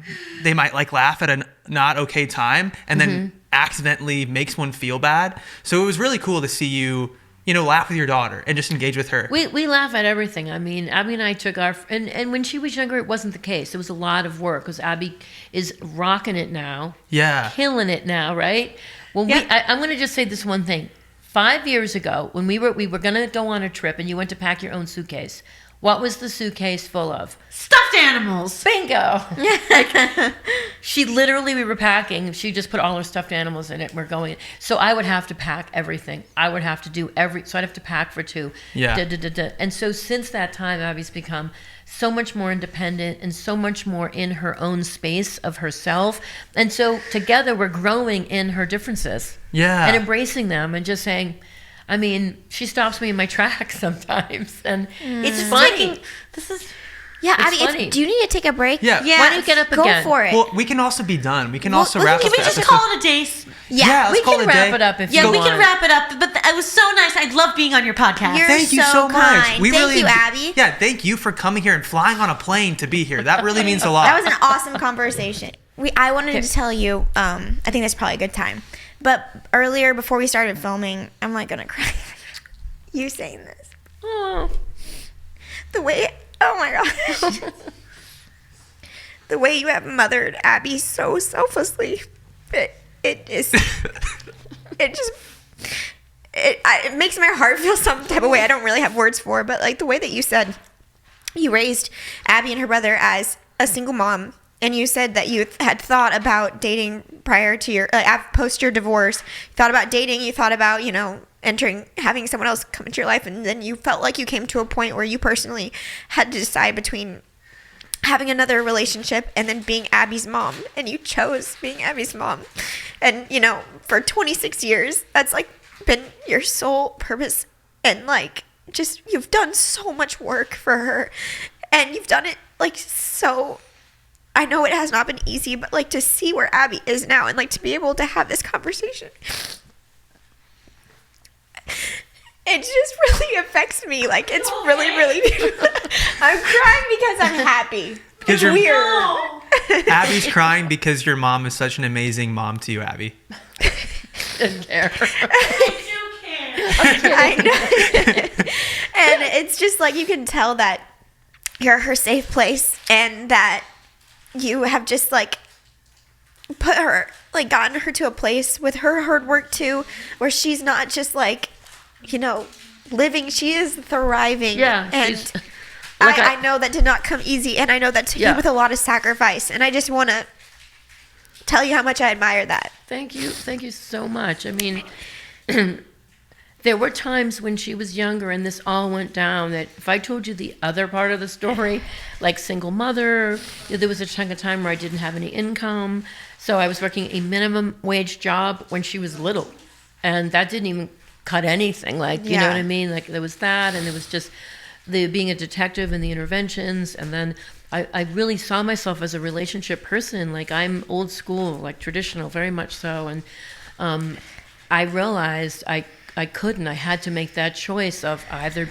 like laugh at a not okay time and then accidentally makes one feel bad. So it was really cool to see you laugh with your daughter and just engage with her. We laugh at everything. I mean, Abby and I took and when she was younger, it wasn't the case. It was a lot of work because Abby is rocking it now. Yeah. Killing it now, right? When I'm going to just say this one thing. 5 years ago, when we were going to go on a trip and you went to pack your own suitcase, what was the suitcase full of? Stuffed animals. Bingo. She literally, we were packing. She just put all her stuffed animals in it. We're going. So I would have to pack everything. I would have to do so I'd have to pack for 2. Yeah. And so since that time, Abby's become so much more independent and so much more in her own space of herself. And so together we're growing in her differences. Yeah. And embracing them and just saying, I mean, she stops me in my tracks sometimes, and it's funny. Yeah, It's Abby, funny. do you need to take a break? Yeah. Why don't you get up Go again? for it. Well, we can also be done. We can also wrap up Can we the just episode. call it a day? Yeah, let's We call can it a wrap day. it up if Yeah, you we want. can wrap it up. But it was so nice. I love being on your podcast. You're Thank you so so much. kind. We Thank really you, Abby. Yeah, thank you for coming here and flying on a plane to be here. That really means a lot. That was an awesome conversation. I wanted to tell you, I think that's probably a good time. But earlier, before we started filming, I'm like gonna cry. You saying this. Oh. The way, oh my gosh. The way you have mothered Abby so selflessly. It makes my heart feel some type of way I don't really have words for, but like the way that you said you raised Abby and her brother as a single mom, and you said that you had thought about dating prior to your post your divorce. You thought about dating, you thought about having someone else come into your life, and then you felt like you came to a point where you personally had to decide between having another relationship and then being Abby's mom, and you chose being Abby's mom. And for 26 years that's like been your sole purpose, and like just you've done so much work for her, and you've done it like so. I know it has not been easy, but like to see where Abby is now and like to be able to have this conversation, it just really affects me. Like it's really, really beautiful. I'm crying because I'm happy. Because it's you're weird. Abby's crying because your mom is such an amazing mom to you, Abby. Didn't care. I know. And it's just like you can tell that you're her safe place, and that you have just like put her, like gotten her to a place with her hard work too, where she's not just like, living, she is thriving. Yeah, And she's- like I know that did not come easy, and I know that took you with a lot of sacrifice, and I just want to tell you how much I admire that. Thank you so much. I mean, there were times when she was younger and this all went down that if I told you the other part of the story, like single mother, there was a chunk of time where I didn't have any income. So I was working a minimum wage job when she was little, and that didn't even cut anything. Like, you know what I mean? Like there was that, and there was just the being a detective and the interventions. And then I really saw myself as a relationship person. Like I'm old school, like traditional, very much so. And I realized I couldn't. I had to make that choice of either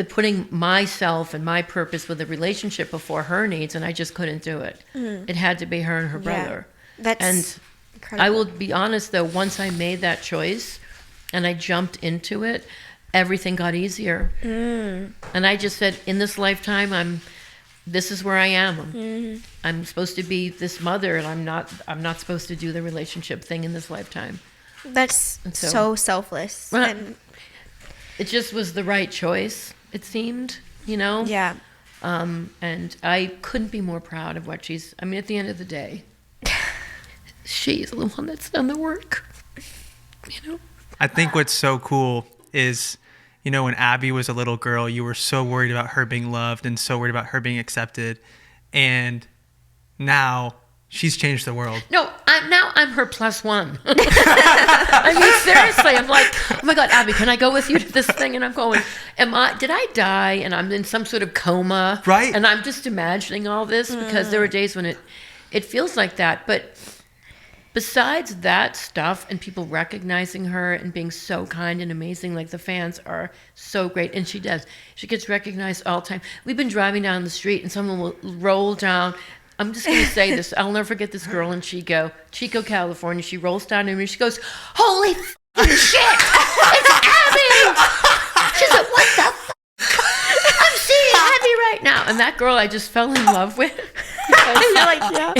putting myself and my purpose with a relationship before her needs, and I just couldn't do it. It had to be her and her brother. That's incredible. I will be honest though, once I made that choice and I jumped into it, everything got easier. And I just said, in this lifetime, this is where I am. I'm supposed to be this mother, and I'm not supposed to do the relationship thing in this lifetime. That's so selfless. Well, And it just was the right choice, it seemed, yeah. And I couldn't be more proud of what she's, at the end of the day, she's the one that's done the work, I think what's so cool is, when Abby was a little girl, you were so worried about her being loved and so worried about her being accepted. And now she's changed the world. No, I'm her plus one. Seriously, I'm like, oh my God, Abby, can I go with you to this thing? And I'm going, did I die? And I'm in some sort of coma. Right. And I'm just imagining all this because there were days when it feels like that. But besides that stuff and people recognizing her and being so kind and amazing, like the fans are so great. And she does. She gets recognized all the time. We've been driving down the street and someone will roll down. I'm just going to say this. I'll never forget this girl in Chico, California. She rolls down and she goes, holy shit, it's Abby! She's like, what the f-? I'm seeing Abby right now. And that girl I just fell in love with. You're like, yeah.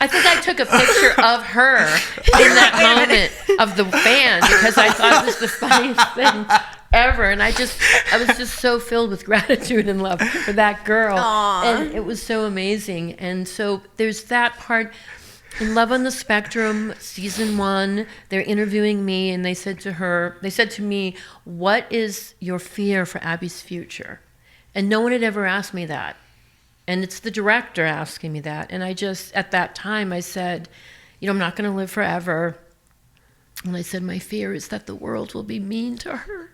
I think I took a picture of her in that moment of the band because I thought it was the funniest thing ever. And I was just so filled with gratitude and love for that girl. Aww. And it was so amazing. And so there's that part. In Love on the Spectrum, season 1, they're interviewing me and they said to me, what is your fear for Abby's future? And no one had ever asked me that. And it's the director asking me that. And I just, at that time, I said, I'm not going to live forever. And I said, my fear is that the world will be mean to her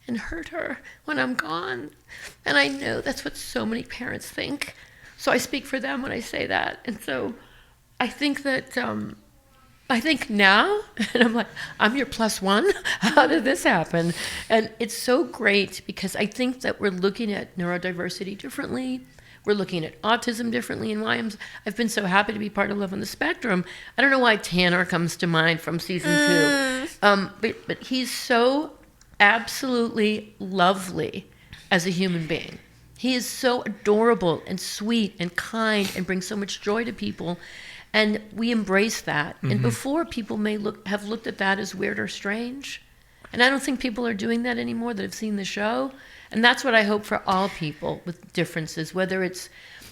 and hurt her when I'm gone. And I know that's what so many parents think. So I speak for them when I say that. And so I think that, I think now, and I'm like, I'm your +1. How did this happen? And it's so great because I think that we're looking at neurodiversity differently. We're looking at autism differently, and why I've been so happy to be part of Love on the Spectrum. I don't know why Tanner comes to mind from season 2, but he's so absolutely lovely as a human being. He is so adorable and sweet and kind and brings so much joy to people, and we embrace that. Mm-hmm. And before, people may have looked at that as weird or strange, and I don't think people are doing that anymore that have seen the show. And that's what I hope for all people with differences, whether it's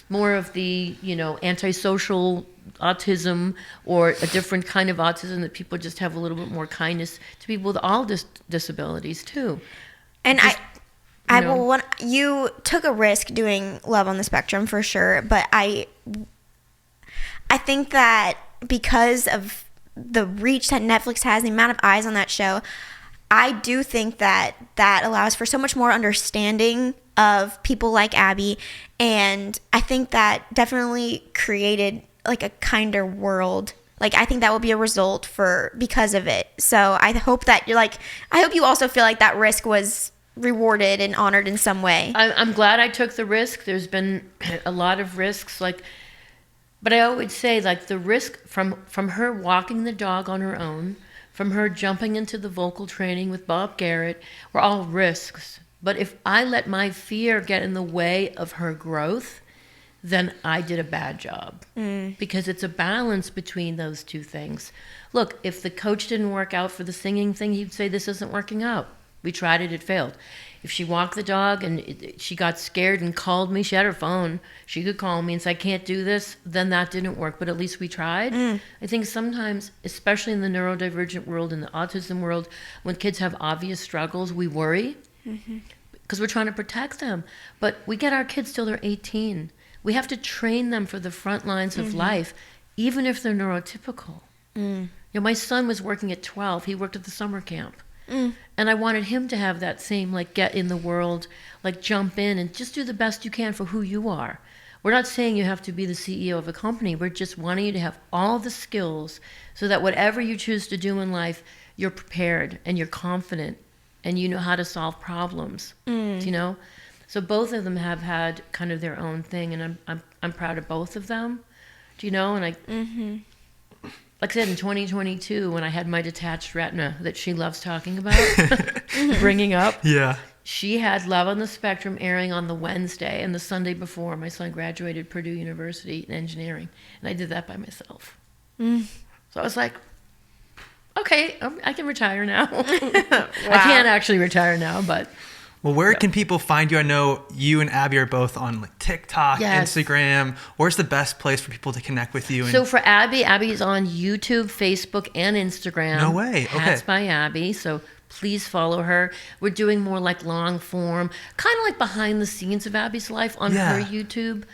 more of the, antisocial autism or a different kind of autism, that people just have a little bit more kindness to people with all disabilities too. And you took a risk doing Love on the Spectrum for sure, but I think that because of the reach that Netflix has, the amount of eyes on that show, I do think that allows for so much more understanding of people like Abby, and I think that definitely created like a kinder world. Like, I think that will be a result because of it. So I hope that I hope you also feel like that risk was rewarded and honored in some way. I'm glad I took the risk. There's been a lot of risks, but I always say, the risk from her walking the dog on her own, from her jumping into the vocal training with Bob Garrett, were all risks. But if I let my fear get in the way of her growth, then I did a bad job. Because it's a balance between those two things. Look, if the coach didn't work out for the singing thing, he'd say, this isn't working out. We tried it failed. If she walked the dog and she got scared and called me, she had her phone, she could call me and say, I can't do this, then that didn't work, but at least we tried. I think sometimes, especially in the neurodivergent world, in the autism world, when kids have obvious struggles, we worry because we're trying to protect them. But we get our kids till they're 18. We have to train them for the front lines of life, even if they're neurotypical. My son was working at 12. He worked at the summer camp. And I wanted him to have that same, get in the world, jump in and just do the best you can for who you are. We're not saying you have to be the CEO of a company. We're just wanting you to have all the skills so that whatever you choose to do in life, you're prepared and you're confident and you know how to solve problems. So both of them have had kind of their own thing, and I'm proud of both of them. And like I said, in 2022, when I had my detached retina that she loves talking about, bringing up, she had Love on the Spectrum airing on the Wednesday, and the Sunday before, my son graduated Purdue University in engineering, and I did that by myself. So I was like, okay, I can retire now. I can't actually retire now, but... Well, where can people find you? I know you and Abby are both on TikTok, Instagram. Where's the best place for people to connect with you? So for Abby's on YouTube, Facebook, and Instagram. No way. Okay. Hats by Abby. So please follow her. We're doing more long form, kind of behind the scenes of Abby's life on her YouTube.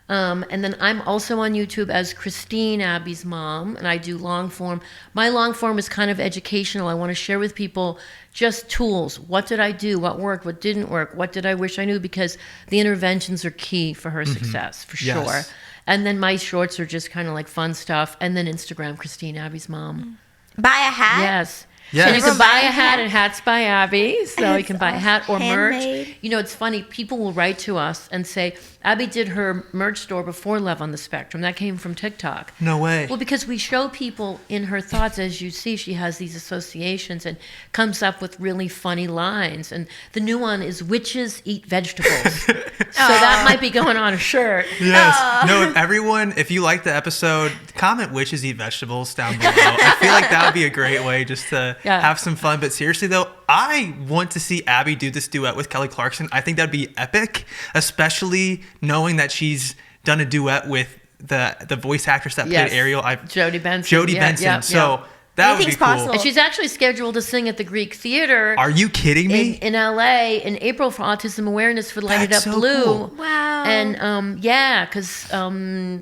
And then I'm also on YouTube as Christine, Abby's mom, and I do long form. My long form is kind of educational. I want to share with people just tools. What did I do? What worked? What didn't work? What did I wish I knew? Because the interventions are key for her success, for sure. And then my shorts are just kind of fun stuff. And then Instagram, Christine, Abby's mom. Buy a hat? Yes. Yes. And you can Everyone buy buy a a hat hat. at Hats by Abby. So you can buy a hat or handmade. merch. You know, it's funny. People will write to us and say, Abby did her merch store before Love on the Spectrum. That came from TikTok. No way. Well, because we show people in her thoughts, as you see, she has these associations and comes up with really funny lines. And the new one is witches eat vegetables. So that might be going on a shirt. Yes. No, if you like the episode, comment witches eat vegetables down below. I feel like that would be a great way just to Yeah. have some fun. But seriously, though, I want to see Abby do this duet with Kelly Clarkson. I think that'd be epic, especially knowing that she's done a duet with the voice actress that Yes. played Ariel. Jodie Benson. Jodie Yeah, Benson. yeah, So yeah. that would be Anything's cool. possible. And she's actually scheduled to sing at the Greek Theater. Are you kidding me? in LA in April for Autism Awareness for Light It Up That's so Blue. cool. Wow. And because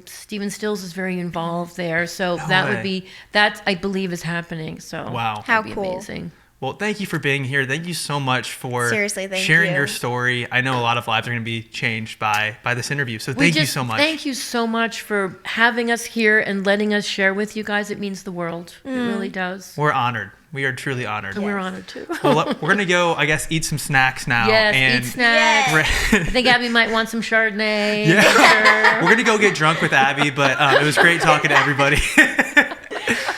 Stephen Stills is very involved there, so that way. would be that I believe is happening. So Wow. How that'd be cool. amazing. Well, thank you for being here. Thank you so much for Seriously, thank sharing you. your story. I know a lot of lives are going to be changed by this interview. So thank you so much. Thank you so much for having us here and letting us share with you guys. It means the world. It really does. We're honored. We are truly honored. And we're honored too. Well, we're going to go, I guess, eat some snacks now. Yes, and eat snacks. We're- I think Abby might want some Chardonnay. Yeah. We're going to go get drunk with Abby, but it was great talking to everybody.